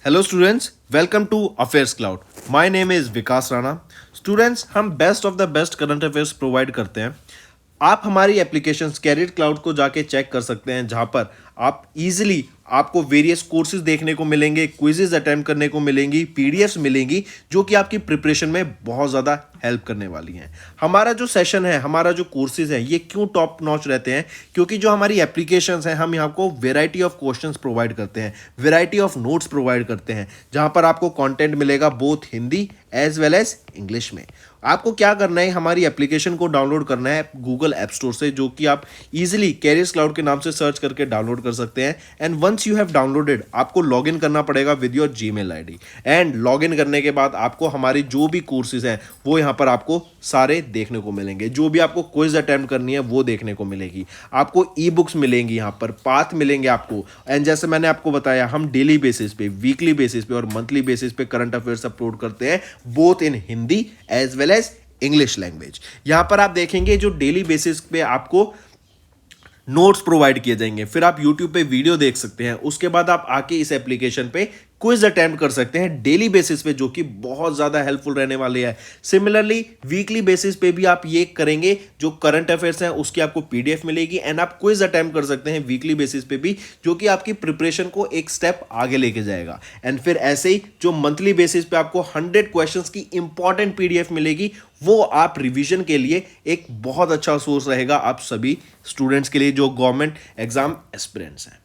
Hello students, welcome to affairs cloud. My name is Vikas Rana. Students, हम best of the best current affairs provide करते हैं। आप हमारी application career cloud को जाके चेक कर सकते हैं, जहां पर आप इजीली आपको वेरियस कोर्सेज देखने को मिलेंगे, क्विजेज अटेम्प्ट करने को मिलेंगी, पीडीएफ्स मिलेंगी जो कि आपकी प्रिपरेशन में बहुत ज़्यादा हेल्प करने वाली हैं। हमारा जो सेशन है, हमारा जो कोर्सेज है, ये क्यों टॉप नॉच रहते हैं? क्योंकि जो हमारी एप्लीकेशंस हैं, हम यहाँ को वेराइटी ऑफ क्वेश्चंस प्रोवाइड करते हैं, वेराइटी ऑफ नोट्स प्रोवाइड करते हैं, जहाँ पर आपको कंटेंट मिलेगा both Hindi as well as English में। आपको क्या करना है, हमारी एप्लीकेशन को डाउनलोड करना है गूगल ऐप स्टोर से, जो कि आप इजीली कैरियर्स क्लाउड के नाम से सर्च करके डाउनलोड कर सकते हैं। And once you have downloaded, आपको लॉगिन करना पड़ेगा with your Gmail ID. And login करने के बाद आपको हमारी जो भी कोर्सेज हैं वो यहाँ पर आपको सारे देखने को मिलेंगे। जो भी आपको क्विज अटेम्प्ट करनी है वो देखने को मिलेगी। आपको ई बुक्स मिलेंगी, यहाँ पर पाथ मिलेंगे आपको। एंड जैसे मैंने आपको बताया, हम डेली बेसिस पे, वीकली बेसिस पे और मंथली बेसिस पे करंट अफेयर्स अपलोड करते हैं, both in Hindi as well as English language. यहां पर आप देखेंगे जो डेली बेसिस पे आपको नोट्स प्रोवाइड किए जाएंगे, फिर आप यूट्यूब पे वीडियो देख सकते हैं, उसके बाद आप आके इस एप्लीकेशन पे क्विज अटेम्प्ट कर सकते हैं डेली बेसिस पे, जो कि बहुत ज़्यादा हेल्पफुल रहने वाले हैं। सिमिलरली वीकली बेसिस पे भी आप ये करेंगे, जो करंट अफेयर्स हैं उसकी आपको पीडीएफ मिलेगी एंड आप क्विज अटेम्प्ट कर सकते हैं वीकली बेसिस पे भी, जो कि आपकी प्रिपरेशन को एक स्टेप आगे लेके जाएगा। एंड फिर ऐसे ही जो मंथली बेसिस पे आपको 100 क्वेश्चंस की इंपॉर्टेंट पीडीएफ मिलेगी, वो आप रिवीजन के लिए एक बहुत अच्छा सोर्स रहेगा आप सभी स्टूडेंट्स के लिए जो गवर्नमेंट एग्जाम एस्पिरेंट्स हैं।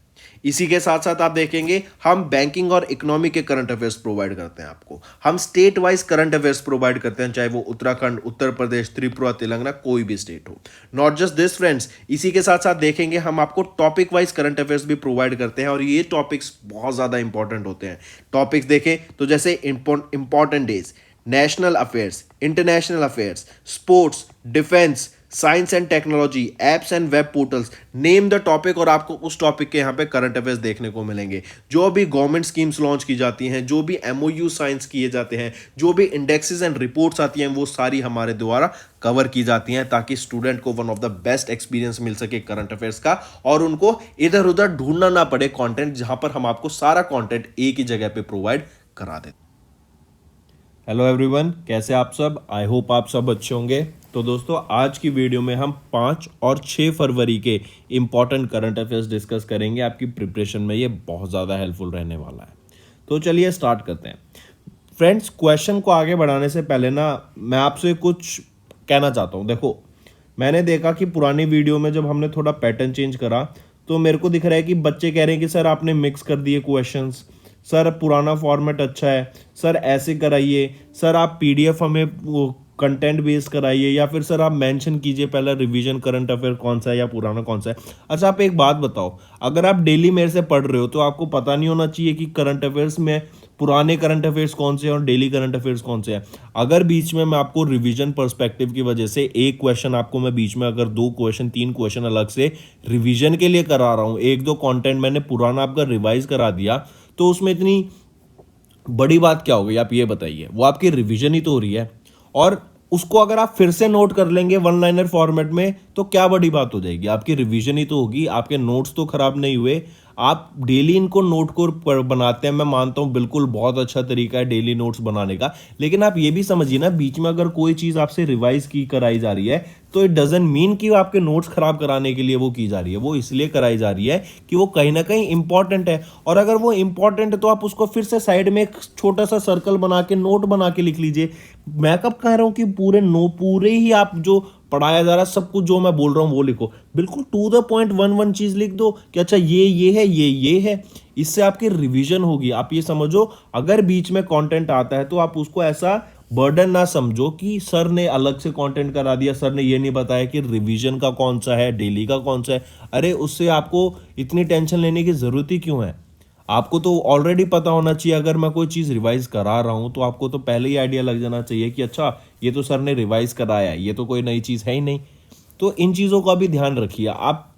इसी के साथ साथ आप देखेंगे, हम बैंकिंग और इकोनॉमी के करंट अफेयर्स प्रोवाइड करते हैं आपको। हम state wise current affairs provide करते हैं, चाहे वो उत्तराखंड, उत्तर प्रदेश, त्रिपुरा, तेलंगाना, कोई भी स्टेट हो। नॉट जस्ट दिस फ्रेंड्स, इसी के साथ साथ देखेंगे हम आपको टॉपिक वाइज करंट अफेयर्स भी प्रोवाइड करते हैं, और ये टॉपिक्स बहुत ज़्यादा इंपॉर्टेंट होते हैं। टॉपिक्स देखें तो जैसे important days, national affairs, international affairs, sports, defence, science and technology, apps and web portals, name the topic, और आपको उस टॉपिक के यहाँ पे करंट अफेयर्स देखने को मिलेंगे। जो भी गवर्नमेंट स्कीम्स लॉन्च की जाती हैं, जो भी एमओयू साइंस किए जाते हैं, जो भी इंडेक्सेस एंड रिपोर्ट्स आती हैं, वो सारी हमारे द्वारा कवर की जाती हैं, ताकि स्टूडेंट को one of the best experience मिल सके करंट अफेयर्स का, और उनको इधर उधर ढूंढना ना पड़े कंटेंट, जहां पर हम आपको सारा कंटेंट एक ही जगह पे प्रोवाइड करा देते। हेलो एवरीवन, कैसे आप सब? आई होप आप सब अच्छे होंगे। तो दोस्तों, आज की वीडियो में हम 5 और 6 फरवरी के इम्पॉर्टेंट करंट अफेयर्स डिस्कस करेंगे। आपकी प्रिपरेशन में ये बहुत ज़्यादा हेल्पफुल रहने वाला है। तो चलिए स्टार्ट करते हैं। फ्रेंड्स, क्वेश्चन को आगे बढ़ाने से पहले ना, मैं आपसे कुछ कहना चाहता हूँ। देखो, मैंने देखा कि पुरानी वीडियो में जब हमने थोड़ा पैटर्न चेंज करा, तो मेरे को दिख रहा है कि बच्चे कह रहे हैं कि सर आपने मिक्स कर दिए क्वेश्चंस, सर पुराना फॉर्मेट अच्छा है, सर ऐसे कराइए, सर आप पीडीएफ हमें वो कंटेंट बेस कराइए, या फिर सर आप मेंशन कीजिए पहला रिवीजन करंट अफेयर कौन सा है या पुराना कौन सा है। अच्छा, आप एक बात बताओ, अगर आप डेली मेरे से पढ़ रहे हो तो आपको पता नहीं होना चाहिए कि करंट अफेयर्स में पुराने करंट अफेयर्स कौन से हैं और डेली करंट अफेयर्स कौन से हैं? अगर बीच में मैं आपको रिवीजन पर्सपेक्टिव की वजह से एक क्वेश्चन आपको मैं बीच में अगर 2 क्वेश्चन 3 क्वेश्चन अलग से रिवीजन के लिए करा रहा हूँ, 1-2 कंटेंट मैंने पुराना आपका रिवाइज करा दिया, तो उसमें इतनी बड़ी बात क्या हो गई? आप ये बताइए। वो आपकी रिवीजन ही तो हो रही है, और उसको अगर आप फिर से नोट कर लेंगे वन लाइनर फॉर्मेट में, तो क्या बड़ी बात हो जाएगी? आपकी रिवीजन ही तो होगी, आपके नोट्स तो खराब नहीं हुए। आप डेली इनको नोट को बनाते हैं, मैं मानता हूँ बिल्कुल बहुत अच्छा तरीका है डेली नोट्स बनाने का, लेकिन आप ये भी समझिए ना, बीच में अगर कोई चीज़ आपसे रिवाइज की कराई जा रही है, तो इट डजंट मीन कि आपके नोट्स खराब कराने के लिए वो की जा रही है। वो इसलिए कराई जा रही है कि वो कहीं ना कहीं इंपॉर्टेंट है, और अगर वो इंपॉर्टेंट है तो आप उसको फिर से साइड में एक छोटा सा सर्कल बना के नोट बना के लिख लीजिए। मैं कब कह रहा हूँ कि पूरे ही आप जो पढ़ाया जा रहा है सब कुछ जो मैं बोल रहा हूँ वो लिखो, बिल्कुल टू द पॉइंट वन चीज लिख दो कि अच्छा ये है, ये है। इससे आपकी रिवीजन होगी। आप ये समझो, अगर बीच में कंटेंट आता है तो आप उसको ऐसा बर्डन ना समझो कि सर ने अलग से कंटेंट करा दिया, सर ने ये नहीं बताया कि रिवीजन का कौन सा है, डेली का कौन सा है। अरे, उससे आपको इतनी टेंशन लेने की जरूरत ही क्यों है? आपको तो ऑलरेडी पता होना चाहिए। अगर मैं कोई चीज़ रिवाइज करा रहा हूँ तो आपको तो पहले ही आइडिया लग जाना चाहिए कि अच्छा, ये तो सर ने रिवाइज कराया है, ये तो कोई नई चीज़ है ही नहीं। तो इन चीज़ों का भी ध्यान रखिए। आप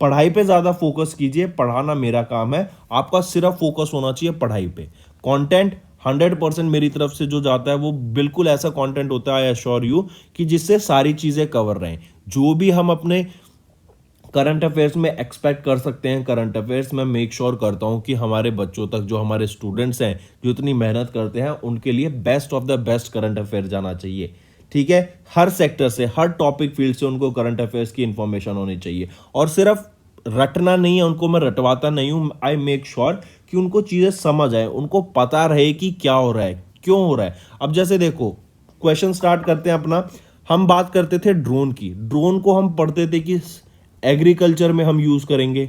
पढ़ाई पे ज़्यादा फोकस कीजिए, पढ़ाना मेरा काम है, आपका सिर्फ फोकस होना चाहिए पढ़ाई पे। कंटेंट 100% मेरी तरफ से जो जाता है वो बिल्कुल ऐसा कंटेंट होता है, आई एश्योर यू, कि जिससे सारी चीज़ें कवर रहें। जो भी हम अपने करंट अफेयर्स में एक्सपेक्ट कर सकते हैं? करंट अफेयर्स में मेक श्योर करता हूं कि हमारे बच्चों तक, जो हमारे स्टूडेंट्स हैं, जो इतनी मेहनत करते हैं, उनके लिए best of the best current affair जाना चाहिए। ठीक है, हर सेक्टर से, हर टॉपिक फील्ड से उनको करंट अफेयर्स की इंफॉर्मेशन होनी चाहिए। और सिर्फ रटना नहीं है, उनको मैं रटवाता नहीं हूं। आई मेक श्योर कि उनको चीजें समझ आए, उनको पता रहे कि क्या हो रहा है, क्यों हो रहा है। अब जैसे देखो, क्वेश्चन स्टार्ट करते हैं अपना। हम बात करते थे ड्रोन की। ड्रोन को हम पढ़ते थे कि एग्रीकल्चर में हम यूज करेंगे।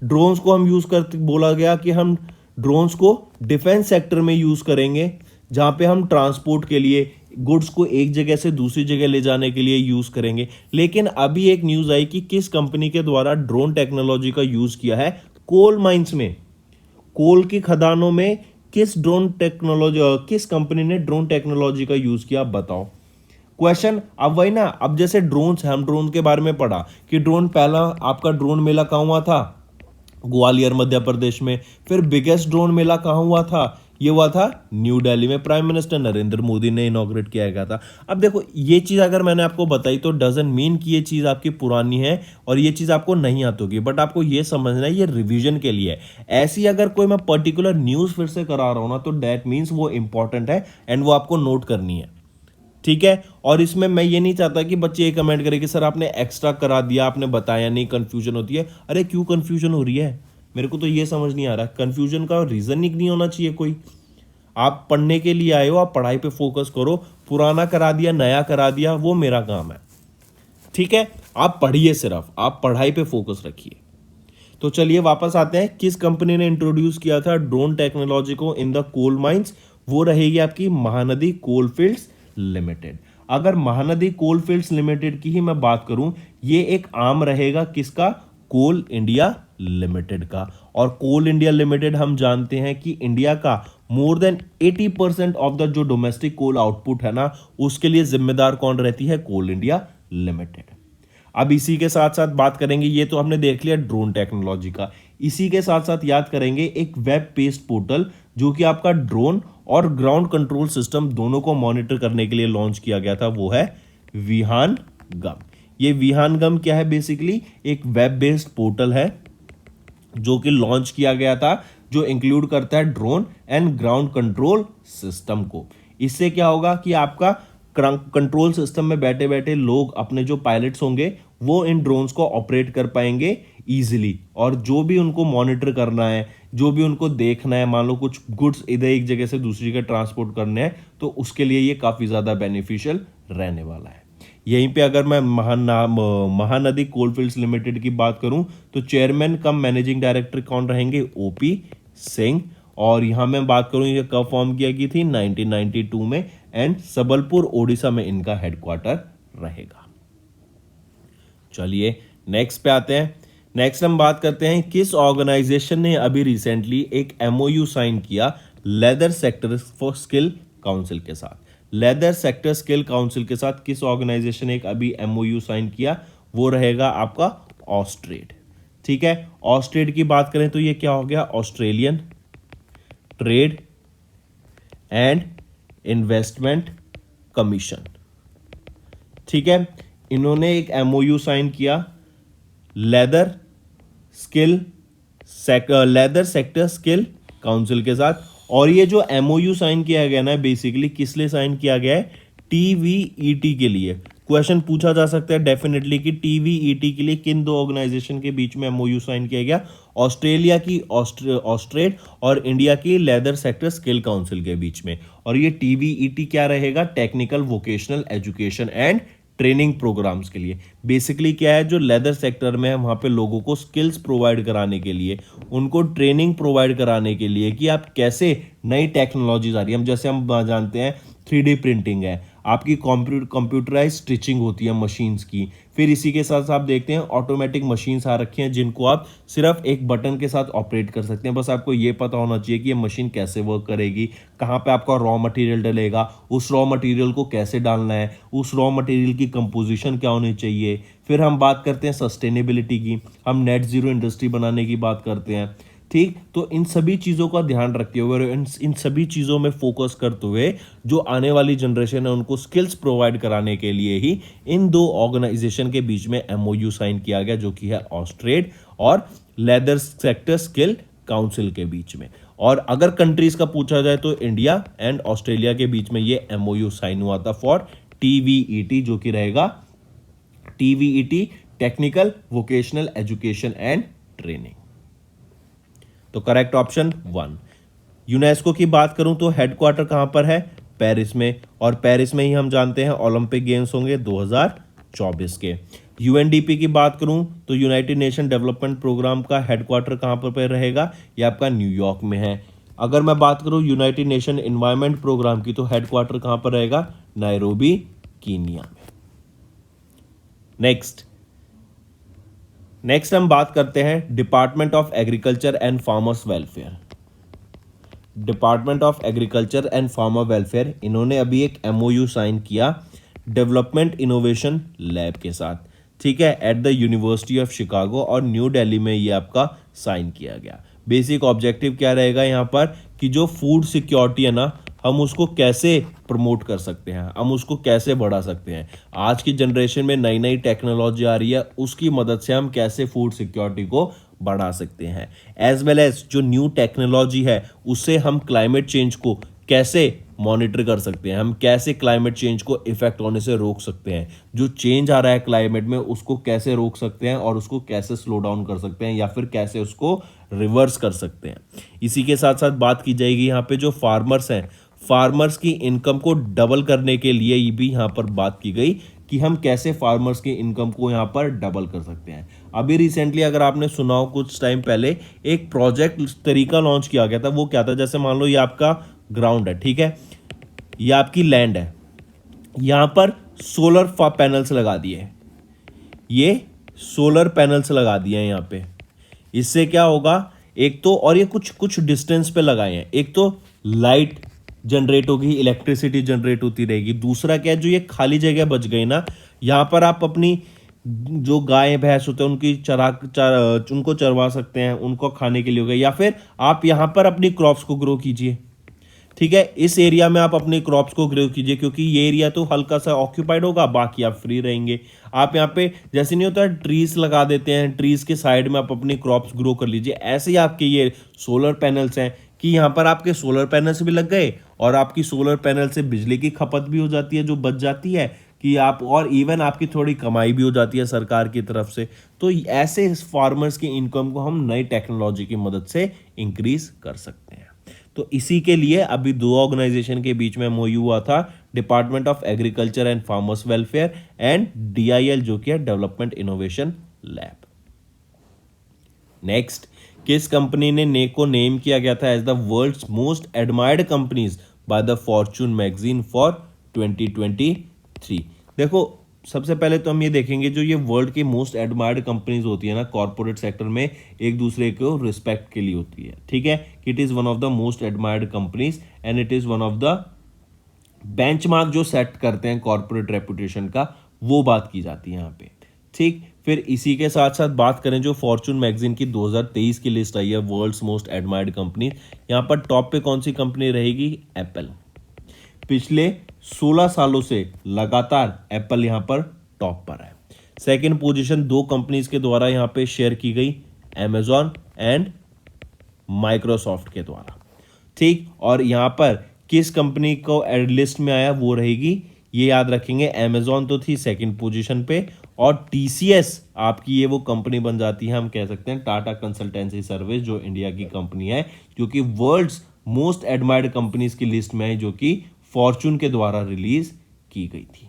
ड्रोन्स को हम यूज करते, बोला गया कि हम ड्रोन्स को डिफेंस सेक्टर में यूज करेंगे, जहां पे हम ट्रांसपोर्ट के लिए गुड्स को एक जगह से दूसरी जगह ले जाने के लिए यूज करेंगे। लेकिन अभी एक न्यूज आई कि किस कंपनी के द्वारा ड्रोन टेक्नोलॉजी का यूज किया है कोल माइंस में, कोल की खदानों में। किस कंपनी ने ड्रोन टेक्नोलॉजी का यूज किया, बताओ। क्वेश्चन अब वही ना, अब जैसे ड्रोन्स, हम ड्रोन के बारे में पढ़ा कि ड्रोन, पहला आपका ड्रोन मेला कहां हुआ था? ग्वालियर मध्य प्रदेश में। फिर बिगेस्ट ड्रोन मेला कहां हुआ था? ये हुआ था न्यू दिल्ली में, प्राइम मिनिस्टर नरेंद्र मोदी ने इनॉग्रेट किया गया था। अब देखो, ये चीज अगर मैंने आपको बताई तो डजंट मीन कि ये चीज आपकी पुरानी है और ये चीज आपको नहीं आती होगी, बट आपको ये समझना है ये रिवीजन के लिए है। ऐसी अगर कोई मैं पर्टिकुलर न्यूज फिर से करा रहा हूं ना, तो दैट मीन्स वो इंपॉर्टेंट है एंड वो आपको नोट करनी है। ठीक है, और इसमें मैं ये नहीं चाहता कि बच्चे ये कमेंट करें कि सर आपने एक्स्ट्रा करा दिया, आपने बताया नहीं, कंफ्यूजन होती है। अरे क्यों कंफ्यूजन हो रही है? मेरे को तो ये समझ नहीं आ रहा। कंफ्यूजन का रीजन ही नहीं होना चाहिए कोई। आप पढ़ने के लिए आए हो, आप पढ़ाई पे फोकस करो। पुराना करा दिया, नया करा दिया, वो मेरा काम है। ठीक है, आप पढ़िए, सिर्फ आप पढ़ाई पे फोकस रखिए। तो चलिए वापस आते हैं, किस कंपनी ने इंट्रोड्यूस किया था ड्रोन टेक्नोलॉजी को इन द कोल माइंस? वो रहेगी आपकी महानदी कोलफील्ड्स लिमिटेड। अगर महानदी कोलफील्ड्स लिमिटेड की ही मैं बात करूं, ये एक आर्म रहेगा किसका? कोल इंडिया लिमिटेड का। और कोल इंडिया लिमिटेड हम जानते हैं कि इंडिया का मोर देन 80% ऑफ द जो डोमेस्टिक कोल आउटपुट है ना, उसके लिए जिम्मेदार कौन रहती है? कोल इंडिया लिमिटेड। अब इसी के साथ साथ बात करेंगे, ये तो हमने देख लिया ड्रोन टेक्नोलॉजी का। इसी के साथ साथ याद करेंगे एक वेब बेस्ड पोर्टल जो कि आपका ड्रोन और ग्राउंड कंट्रोल सिस्टम दोनों को मॉनिटर करने के लिए लॉन्च किया गया था, वो है विहानगम। ये विहानगम क्या है? बेसिकली एक वेब बेस्ड पोर्टल है जो कि लॉन्च किया गया था, जो इंक्लूड करता है drone and ground control system को। इससे क्या होगा कि आपका कंट्रोल सिस्टम में बैठे बैठे लोग, अपने जो पायलट्स होंगे, वो इन ड्रोन्स को ऑपरेट कर पाएंगे इजीली। और जो भी उनको मॉनिटर करना है, जो भी उनको देखना है, मान लो कुछ गुड्स इधर एक जगह से दूसरी जगह ट्रांसपोर्ट करने हैं, तो उसके लिए ये काफ़ी ज़्यादा बेनिफिशियल रहने वाला है। यहीं पे अगर मैं महानदी कोलफील्ड्स लिमिटेड की बात करूं, तो चेयरमैन कम मैनेजिंग डायरेक्टर कौन रहेंगे? ओपी सिंह। और यहां मैं बात करूं, ये कब फॉर्म किया गई थी? 1992 में। एंड सबलपुर ओडिशा में इनका हेडक्वार्टर रहेगा। चलिए नेक्स्ट पे आते हैं। नेक्स्ट हम बात करते हैं किस ऑर्गेनाइजेशन ने अभी रिसेंटली एक एमओयू साइन किया leather sector for skill council के साथ। लेदर सेक्टर स्किल काउंसिल के साथ किस ऑर्गेनाइजेशन ने एक अभी एमओयू साइन किया? वो रहेगा आपका ऑस्ट्रेड। ठीक है, ऑस्ट्रेड की बात करें तो ये क्या हो गया? Australian trade and investment commission. ठीक है, इन्होंने एक एमओयू साइन किया लेदर सेक्टर स्किल काउंसिल के साथ। और ये जो एमओयू साइन किया गया ना, बेसिकली किस लिए साइन किया गया है? टीवीईटी के लिए। क्वेश्चन पूछा जा सकता है डेफिनेटली कि टीवीईटी के लिए किन दो ऑर्गेनाइजेशन के बीच में एमओयू साइन किया गया? ऑस्ट्रेलिया की ऑस्ट्रेड और इंडिया की लेदर सेक्टर स्किल काउंसिल के बीच में। और ये टीवीईटी क्या रहेगा? Technical vocational education and training programs के लिए। बेसिकली क्या है, जो लेदर सेक्टर में है वहाँ पे लोगों को स्किल्स प्रोवाइड कराने के लिए, उनको ट्रेनिंग प्रोवाइड कराने के लिए कि आप कैसे नई टेक्नोलॉजीज आ रही है। हम जैसे हम जानते हैं 3D प्रिंटिंग है, आपकी कंप्यूटराइज स्टिचिंग होती है मशीन्स की। फिर इसी के साथ आप देखते हैं ऑटोमेटिक मशीन्स आ रखी हैं जिनको आप सिर्फ एक बटन के साथ ऑपरेट कर सकते हैं। बस आपको ये पता होना चाहिए कि ये मशीन कैसे वर्क करेगी, कहाँ पे आपका रॉ मटेरियल डलेगा, उस रॉ मटेरियल को कैसे डालना है, उस रॉ मटेरियल की कंपोजिशन क्या होनी चाहिए। फिर हम बात करते हैं सस्टेनेबिलिटी की, हम नेट जीरो इंडस्ट्री बनाने की बात करते हैं। ठीक। तो इन सभी चीज़ों का ध्यान रखते हुए और इन सभी चीज़ों में फोकस करते हुए जो आने वाली जनरेशन है उनको स्किल्स प्रोवाइड कराने के लिए ही इन दो ऑर्गेनाइजेशन के बीच में एमओयू साइन किया गया, जो कि है ऑस्ट्रेड और लेदर सेक्टर स्किल काउंसिल के बीच में। और अगर कंट्रीज का पूछा जाए तो इंडिया एंड ऑस्ट्रेलिया के बीच में ये एमओयू साइन हुआ था फॉर टीवीईटी, जो कि रहेगा TVET, technical vocational education and training. तो करेक्ट ऑप्शन 1। यूनेस्को की बात करूं तो हेडक्वार्टर कहां पर है? पेरिस में, और पेरिस में ही हम जानते हैं ओलंपिक गेम्स होंगे 2024 के। यूएनडीपी की बात करूं तो यूनाइटेड नेशन डेवलपमेंट प्रोग्राम का हेडक्वार्टर कहां पर रहेगा? ये आपका न्यूयॉर्क में है। अगर मैं बात करूं यूनाइटेड नेशन एनवायरनमेंट प्रोग्राम की तो हेडक्वार्टर कहां पर रहेगा? नायरोबी, कीनिया में। नेक्स्ट हम बात करते हैं department of agriculture and farmers welfare. Department of agriculture and farmer welfare, इन्होंने अभी एक एमओयू साइन किया डेवलपमेंट इनोवेशन लैब के साथ, ठीक है, at the university of Chicago, और न्यू दिल्ली में ये आपका साइन किया गया। बेसिक ऑब्जेक्टिव क्या रहेगा यहाँ पर कि जो फूड सिक्योरिटी है ना, हम उसको कैसे प्रमोट कर सकते हैं, हम उसको कैसे बढ़ा सकते हैं। आज की जनरेशन में नई नई टेक्नोलॉजी आ रही है, उसकी मदद से हम कैसे फूड सिक्योरिटी को बढ़ा सकते हैं। एज वेल एज जो न्यू टेक्नोलॉजी है उससे हम क्लाइमेट चेंज को कैसे मॉनिटर कर सकते हैं, हम कैसे क्लाइमेट चेंज को इफेक्ट होने से रोक सकते हैं, जो चेंज आ रहा है क्लाइमेट में उसको कैसे रोक सकते हैं और उसको कैसे स्लो डाउन कर सकते हैं या फिर कैसे उसको रिवर्स कर सकते हैं। इसी के साथ साथ बात की जाएगी यहाँ पे जो फार्मर्स हैं, फार्मर्स की इनकम को डबल करने के लिए भी यहाँ पर बात की गई कि हम कैसे फार्मर्स की इनकम को यहाँ पर डबल कर सकते हैं। अभी रिसेंटली अगर आपने सुना हो कुछ टाइम पहले एक प्रोजेक्ट तरीका लॉन्च किया गया था। वो क्या था? जैसे मान लो ये आपका ग्राउंड है, ठीक है, ये आपकी लैंड है, यहाँ पर सोलर पैनल्स लगा दिए, ये सोलर पैनल्स लगा दिए हैं यहाँ पे। इससे क्या होगा, एक तो, और ये कुछ कुछ डिस्टेंस पे लगाए हैं, एक तो लाइट जनरेट होगी, इलेक्ट्रिसिटी जनरेट होती रहेगी। दूसरा क्या है, जो ये खाली जगह बच गई ना, यहाँ पर आप अपनी जो गाय भैंस होते हैं उनकी उनको चरवा सकते हैं, उनको खाने के लिए हो गए, या फिर आप यहाँ पर अपनी क्रॉप्स को ग्रो कीजिए, ठीक है। इस एरिया में आप अपने क्रॉप्स को ग्रो कीजिए क्योंकि ये एरिया तो हल्का सा ऑक्यूपाइड होगा, बाकी आप फ्री रहेंगे। आप यहाँ पे जैसे नहीं होता ट्रीज लगा देते हैं, ट्रीज के साइड में आप अपनी क्रॉप्स ग्रो कर लीजिए। ऐसे ही आपके ये सोलर पैनल्स हैं कि यहाँ पर आपके सोलर पैनल्स भी लग गए और आपकी सोलर पैनल से बिजली की खपत भी हो जाती है जो बच जाती है कि आप, और इवन आपकी थोड़ी कमाई भी हो जाती है सरकार की तरफ से। तो ऐसे फार्मर्स की इनकम को हम नई टेक्नोलॉजी की मदद से इंक्रीज कर सकते हैं। तो इसी के लिए अभी दो ऑर्गेनाइजेशन के बीच में एमओयू हुआ था, department of agriculture and farmers welfare and DIL, जो कि है डेवलपमेंट इनोवेशन लैब। नेक्स्ट, किस कंपनी ने को नेम किया गया था as the world's most admired companies by the Fortune magazine for 2023? देखो, सबसे पहले तो हम ये देखेंगे जो ये वर्ल्ड की मोस्ट एडमायर्ड कंपनीज होती है ना कॉर्पोरेट सेक्टर में, एक दूसरे को रिस्पेक्ट के लिए होती है, ठीक है। It is one of the most admired companies and it is one of the benchmark जो सेट करते हैं कॉर्पोरेट रेपुटेशन का, वो बात की जाती है यहाँ पे, ठीक। फिर इसी के साथ साथ बात करें जो फॉर्चून मैगजीन की 2023 की लिस्ट आई है वर्ल्ड्स मोस्ट एडमायर्ड कंपनी, यहाँ पर टॉप पे कौन सी कंपनी रहेगी? एप्पल। पिछले 16 सालों से लगातार एप्पल यहाँ पर टॉप पर है। सेकंड पोजीशन दो कंपनीज के द्वारा यहाँ पे शेयर की गई, अमेजॉन एंड माइक्रोसॉफ्ट के द्वारा, ठीक। और यहाँ पर किस कंपनी को लिस्ट में आया वो रहेगी, ये याद रखेंगे, अमेजॉन तो थी सेकंड पोजीशन पे, और टीसीएस आपकी ये वो कंपनी बन जाती है, हम कह सकते हैं टाटा कंसल्टेंसी सर्विस, जो इंडिया की कंपनी है, जो कि वर्ल्ड्स मोस्ट एडमायर्ड कंपनीज की लिस्ट में है, जो कि फॉर्चून के द्वारा रिलीज की गई थी,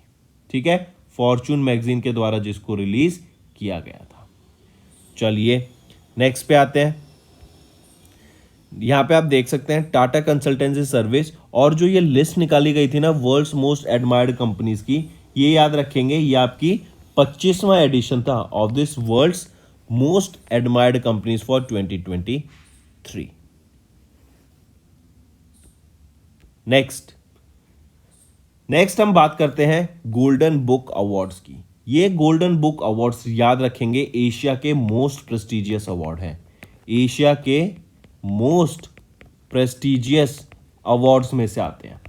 ठीक है, फॉर्चून मैगजीन के द्वारा जिसको रिलीज किया गया था। चलिए नेक्स्ट पे आते हैं। यहां पे आप देख सकते हैं टाटा कंसल्टेंसी सर्विस, और जो ये लिस्ट निकाली गई थी ना वर्ल्ड्स मोस्ट एडमायर्ड कंपनीज की, ये याद रखेंगे, ये आपकी 25वां एडिशन था of this world's most admired companies for 2023। Next हम बात करते हैं गोल्डन बुक अवार्ड्स की। ये गोल्डन बुक अवार्ड्स याद रखेंगे एशिया के मोस्ट प्रेस्टिजियस अवार्ड हैं, एशिया के मोस्ट प्रेस्टिजियस अवार्ड्स में से आते हैं।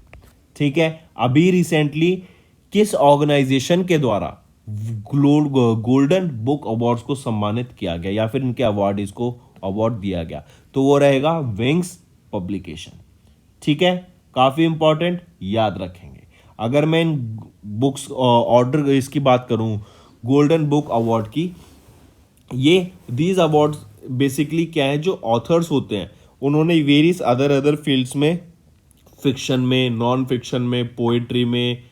ठीक है, अभी रिसेंटली किस ऑर्गेनाइजेशन के द्वारा गोल्डन बुक अवार्ड्स को सम्मानित किया गया या फिर इनके अवार्ड को अवार्ड दिया गया? तो वो रहेगा विंग्स पब्लिकेशन। ठीक है, काफी इंपॉर्टेंट, याद रखेंगे। अगर मैं इन बुक्स ऑर्डर इसकी बात करूं, गोल्डन बुक अवार्ड की, ये दीज अवार्ड्स बेसिकली क्या है, जो ऑथर्स होते हैं उन्होंने वेरियस अदर फील्ड्स में, फिक्शन में, नॉन फिक्शन में, पोइट्री में,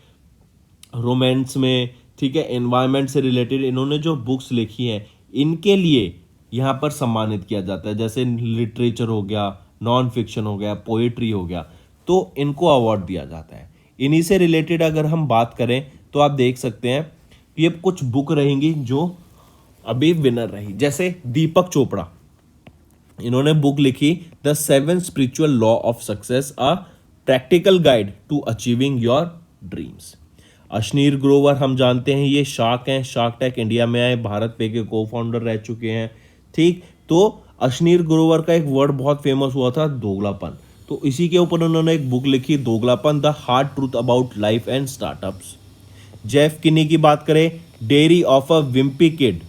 रोमांस में, ठीक है, एनवायरनमेंट से रिलेटेड इन्होंने जो बुक्स लिखी हैं इनके लिए यहाँ पर सम्मानित किया जाता है। जैसे लिटरेचर हो गया, नॉन फिक्शन हो गया, पोइट्री हो गया, तो इनको अवार्ड दिया जाता है। इन्हीं से रिलेटेड अगर हम बात करें तो आप देख सकते हैं ये कुछ बुक रहेंगी जो अभी विनर रही। जैसे दीपक चोपड़ा, इन्होंने बुक लिखी the 7 spiritual law of success, a practical guide to achieving your dreams. Ashneer Grover हम जानते हैं, ये शार्क हैं, शार्क टैंक इंडिया में आए, भारत पे के को फाउंडर रह चुके हैं। ठीक, तो अश्नीर ग्रोवर का एक वर्ड बहुत फेमस हुआ था, दोगलापन। तो इसी के ऊपर उन्होंने एक बुक लिखी, Doglapan, the hard truth about life and startups. Jeff Kinney की बात करें, diary of a wimpy kid.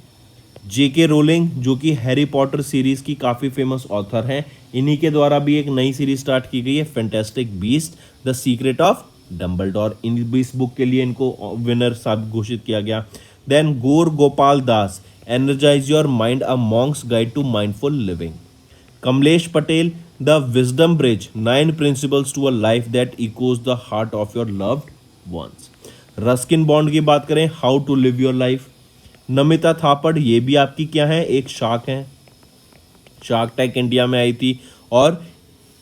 JK Rowling, जो कि हैरी पॉटर सीरीज की काफ़ी फेमस ऑथर हैं, इन्हीं के द्वारा भी एक नई सीरीज स्टार्ट की गई है, fantastic beast the secret of Dumbledore. इस बुक के लिए इनको विनर साबित घोषित किया गया। Then Gaur Gopal Das, energize your mind, a monk's guide to mindful living. Kamlesh Patel, the wisdom bridge, 9 principles to a life that echoes the heart of your loved ones. Ruskin Bond की बात करें, how to live your life. Namita Thapar, ये भी आपकी क्या है, एक shark है, शार्क टैंक इंडिया में आई थी। और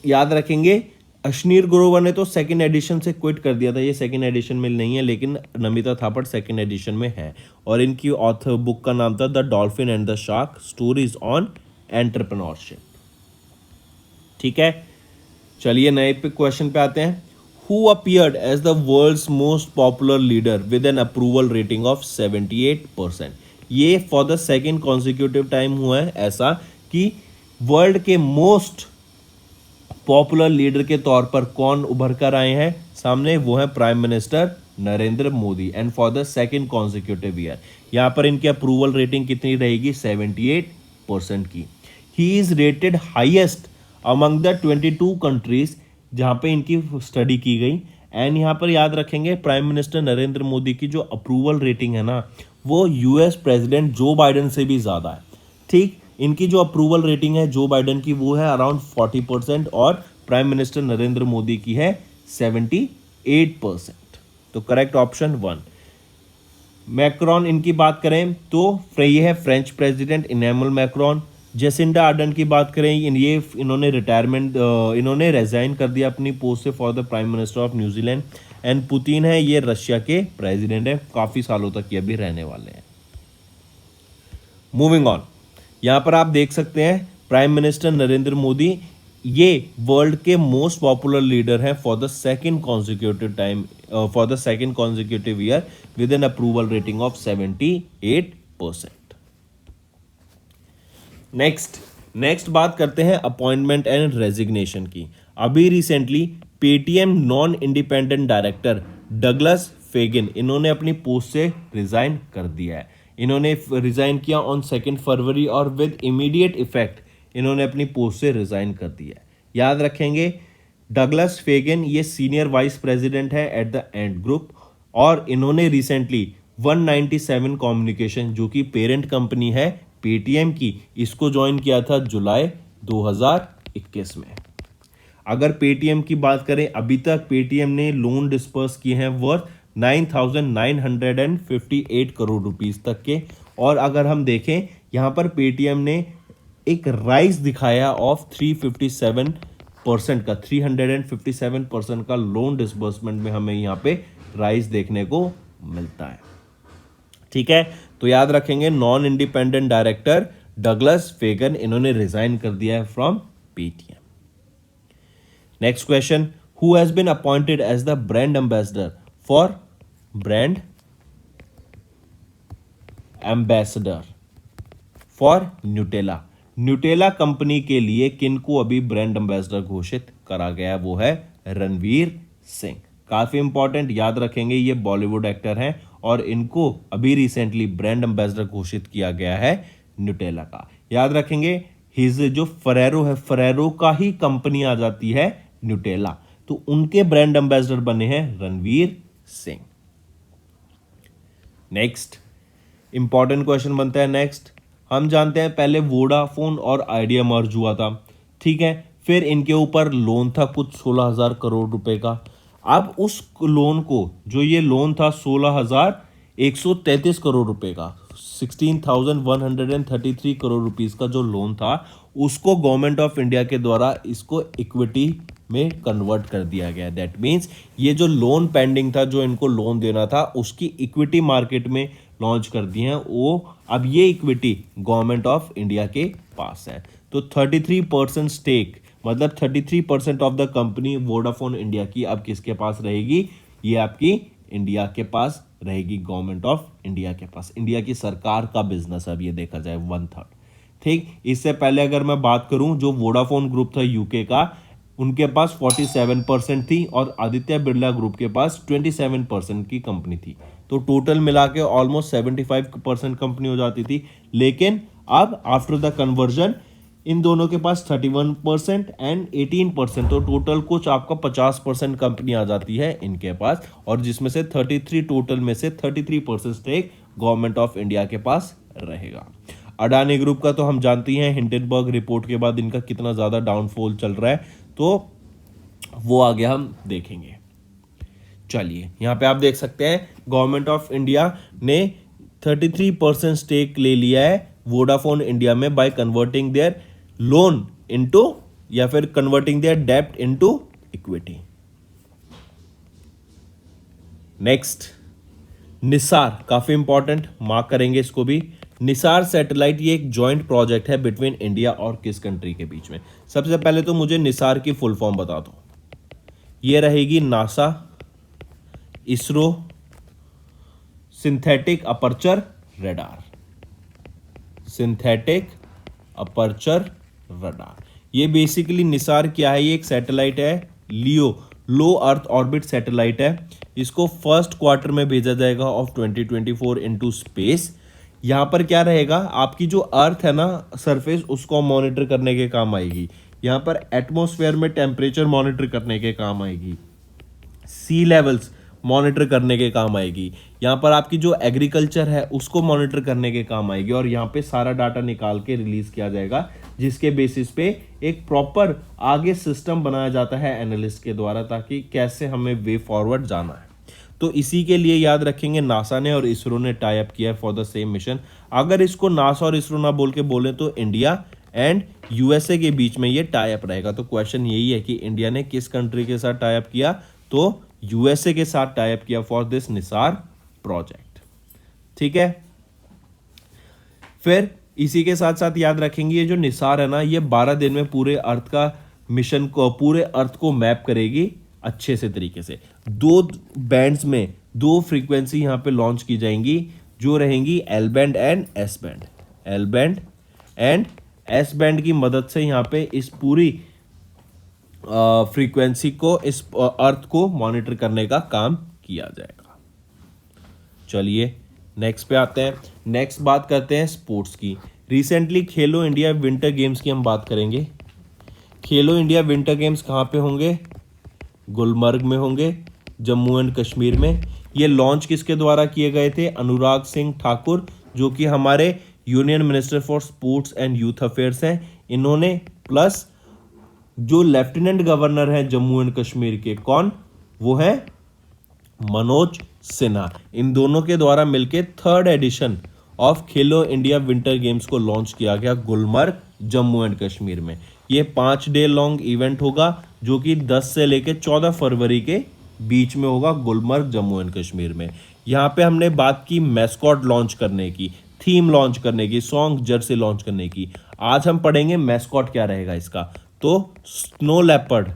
याद रखेंगे अश्नीर ग्रोवर ने तो सेकंड एडिशन से क्विट कर दिया था, ये सेकंड एडिशन में नहीं है, लेकिन नमिता थापड़ सेकंड एडिशन में है। और इनकी ऑथर बुक का नाम था the dolphin and the shark, stories on entrepreneurship. ठीक है, चलिए नए क्वेश्चन पे आते हैं। Who appeared as the world's most popular leader with an approval rating of 78%? ये for the second consecutive time हुआ है ऐसा कि वर्ल्ड के मोस्ट पॉपुलर लीडर के तौर पर कौन उभर कर आए हैं सामने, वो है prime minister Narendra Modi, and for the second consecutive year. यहाँ पर इनकी अप्रूवल रेटिंग कितनी रहेगी, 78% की। He is rated highest among the 22 countries जहाँ पे इनकी स्टडी की गई। एंड यहाँ पर याद रखेंगे प्राइम मिनिस्टर नरेंद्र मोदी की जो अप्रूवल रेटिंग है ना, वो यूएस प्रेसिडेंट जो बाइडेन से भी ज़्यादा है। ठीक, इनकी जो अप्रूवल रेटिंग है जो बाइडेन की वो है अराउंड 40% और प्राइम मिनिस्टर नरेंद्र मोदी की है 78%। तो करेक्ट ऑप्शन 1। मैक्रॉन इनकी बात करें तो ये है French president Emmanuel Macron. Jacinda Ardern की बात करें, ये इन्होंने रिटायरमेंट, इन्होंने रिजाइन कर दिया अपनी पोस्ट से for the prime minister of New Zealand. And Putin है, ये रशिया के प्रेसिडेंट है, काफ़ी सालों तक ये भी रहने वाले हैं। मूविंग ऑन, यहाँ पर आप देख सकते हैं प्राइम मिनिस्टर नरेंद्र मोदी ये वर्ल्ड के मोस्ट पॉपुलर लीडर हैं for the second consecutive time, for the second consecutive year with an approval rating of 78%। Next बात करते हैं अपॉइंटमेंट एंड रेजिग्नेशन की। अभी recently Paytm non independent director Douglas Feagin, इन्होंने अपनी पोस्ट से रिजाइन कर दिया है। इन्होंने रिजाइन किया ऑन 2 फरवरी और विद इमीडिएट इफेक्ट इन्होंने अपनी पोस्ट से रिजाइन कर दिया है। याद रखेंगे डगलस फेगिन ये सीनियर वाइस प्रेसिडेंट है एट द एंड ग्रुप, और इन्होंने रिसेंटली 197 कम्युनिकेशन जो कि पेरेंट कंपनी है पेटीएम की, इसको ज्वाइन किया था जुलाई 2021 में। अगर पेटीएम की बात करें, अभी तक पेटीएम ने लोन डिस्पर्स किए हैं वर्थ 9,958 करोड़ रुपीस तक के। और अगर हम देखें यहाँ पर पेटीएम ने एक राइज दिखाया ऑफ 357% का लोन डिस्बर्समेंट में हमें यहाँ पे राइज देखने को मिलता है। ठीक है, तो याद रखेंगे non independent director Douglas Feagan, इन्होंने रिजाइन कर दिया है from Paytm. Next question, who has been appointed as the brand ambassador for Nutella. Nutella company के लिए किनको अभी ब्रांड एम्बेसडर घोषित करा गया, वो है रणवीर सिंह। काफी इंपॉर्टेंट, याद रखेंगे, ये बॉलीवुड एक्टर हैं और इनको अभी रिसेंटली ब्रांड एम्बेसडर घोषित किया गया है न्यूटेला का। याद रखेंगे, हिज जो फरेरो है, फरेरो का ही कंपनी आ जाती है न्यूटेला, तो उनके ब्रांड एम्बेसडर बने हैं Ranveer Singh. Next important question बनता है नेक्स्ट, हम जानते हैं पहले वोडाफोन और आइडिया मर्ज हुआ था, ठीक है, फिर इनके ऊपर लोन था कुछ 16,000 करोड़ रुपए का। अब उस लोन को, जो ये लोन था 16,133 करोड़ रुपए का, 16,133 करोड़ रुपीस का जो लोन था, उसको गवर्नमेंट ऑफ इंडिया के द्वारा इसको इक्विटी में कन्वर्ट कर दिया गया। दैट मीन्स ये जो लोन पेंडिंग था, जो इनको लोन देना था, उसकी इक्विटी मार्केट में लॉन्च कर दी है वो। अब ये इक्विटी गवर्नमेंट ऑफ इंडिया के पास है, तो 33% स्टेक, मतलब 33% of the company Vodafone India की अब किसके पास रहेगी, ये आपकी इंडिया के पास रहेगी, गवर्नमेंट ऑफ इंडिया के पास। इंडिया की सरकार का बिजनेस अब ये देखा जाए 1/3, ठीक। इससे पहले अगर मैं बात करूं, जो वोडाफोन ग्रुप था यूके का, उनके पास 47% थी और आदित्य बिरला ग्रुप के पास 27% की कंपनी थी, तो टोटल मिला के ऑलमोस्ट 75% कंपनी हो जाती थी। लेकिन अब आफ्टर द कन्वर्जन इन दोनों के पास 31% एंड 18%, तो टोटल कुछ आपका 50% कंपनी आ जाती है इनके पास, और जिसमें से 33 टोटल में से 33% स्टेक गवर्नमेंट ऑफ इंडिया के पास रहेगा। अडानी ग्रुप का तो हम जानते हैं, हिंडनबर्ग रिपोर्ट के बाद इनका कितना ज़्यादा डाउनफॉल चल रहा है, तो वो आगे हम देखेंगे। चलिए, यहाँ पे आप देख सकते हैं गवर्नमेंट ऑफ इंडिया ने 33% स्टेक ले लिया है वोडाफोन इंडिया में by converting there loan into, या फिर कन्वर्टिंग देयर डेब्ट इनटू इक्विटी। नेक्स्ट, निसार, काफी इंपॉर्टेंट, मार्क करेंगे इसको भी। निसार सैटेलाइट ये एक जॉइंट प्रोजेक्ट है बिटवीन इंडिया और किस कंट्री के बीच में। सबसे पहले तो मुझे निसार की फुल फॉर्म बता दो। ये रहेगी NASA ISRO synthetic aperture radar, synthetic aperture radar. ये बेसिकली निसार क्या है, ये एक सैटेलाइट है, लियो, लो अर्थ ऑर्बिट सैटेलाइट है। इसको फर्स्ट क्वार्टर में भेजा जाएगा ऑफ 2024 इनटू स्पेस। यहाँ पर क्या रहेगा, आपकी जो अर्थ है ना सरफेस, उसको मॉनिटर करने के काम आएगी। यहाँ पर एटमॉस्फेयर में टेम्परेचर मॉनिटर करने के काम आएगी, सी लेवल्स मॉनिटर करने के काम आएगी। यहाँ पर आपकी जो एग्रीकल्चर है उसको मॉनिटर करने के काम आएगी, और यहाँ पे सारा डाटा निकाल के रिलीज किया जाएगा, जिसके बेसिस पे एक प्रॉपर आगे सिस्टम बनाया जाता है एनालिस्ट के द्वारा, ताकि कैसे हमें वे फॉरवर्ड जाना है। तो इसी के लिए याद रखेंगे नासा ने और इसरो ने टाई अप किया है फॉर द सेम मिशन। अगर इसको नासा और इसरो ना बोल के बोले तो इंडिया एंड यूएसए के बीच में ये टाई अप रहेगा। तो क्वेश्चन यही है कि इंडिया ने किस कंट्री के साथ टाई अप किया, तो यूएसए के साथ टाई अप किया फॉर दिस निसार प्रोजेक्ट, ठीक है। फिर इसी के साथ साथ याद रखेंगे, ये जो निसार है ना, ये 12 दिन में पूरे अर्थ का मिशन को, पूरे अर्थ को मैप करेगी अच्छे से तरीके से। 2 बैंड्स में 2 फ्रीक्वेंसी यहाँ पे लॉन्च की जाएंगी, जो रहेंगी L band and S band. L band and S band की मदद से यहाँ पे इस पूरी फ्रीक्वेंसी को, इस अर्थ को मॉनिटर करने का काम किया जाएगा। चलिए नेक्स्ट पे आते हैं। नेक्स्ट बात करते हैं स्पोर्ट्स की। रिसेंटली खेलो इंडिया विंटर गेम्स की हम बात करेंगे। खेलो इंडिया विंटर गेम्स कहाँ पे होंगे, गुलमर्ग में होंगे, जम्मू एंड कश्मीर में। ये लॉन्च किसके द्वारा किए गए थे, अनुराग सिंह ठाकुर, जो कि हमारे union minister for sports and youth affairs हैं। इन्होंने प्लस जो लेफ्टिनेंट गवर्नर हैं जम्मू एंड कश्मीर के, कौन, वो है मनोज सिन्हा। इन दोनों के द्वारा मिलकर 3rd edition of Khelo India winter games को लॉन्च किया गया गुलमर्ग, जम्मू एंड कश्मीर में। ये 5 डे लॉन्ग इवेंट होगा, जो कि 10 से लेकर 14 फरवरी के बीच में होगा गुलमर्ग, जम्मू एंड कश्मीर में। यहाँ पे हमने बात की मैस्कॉट लॉन्च करने की, थीम लॉन्च करने की, सॉन्ग जर्सी लॉन्च करने की। आज हम पढ़ेंगे मैस्कॉट क्या रहेगा इसका। तो स्नो लेपर्ड,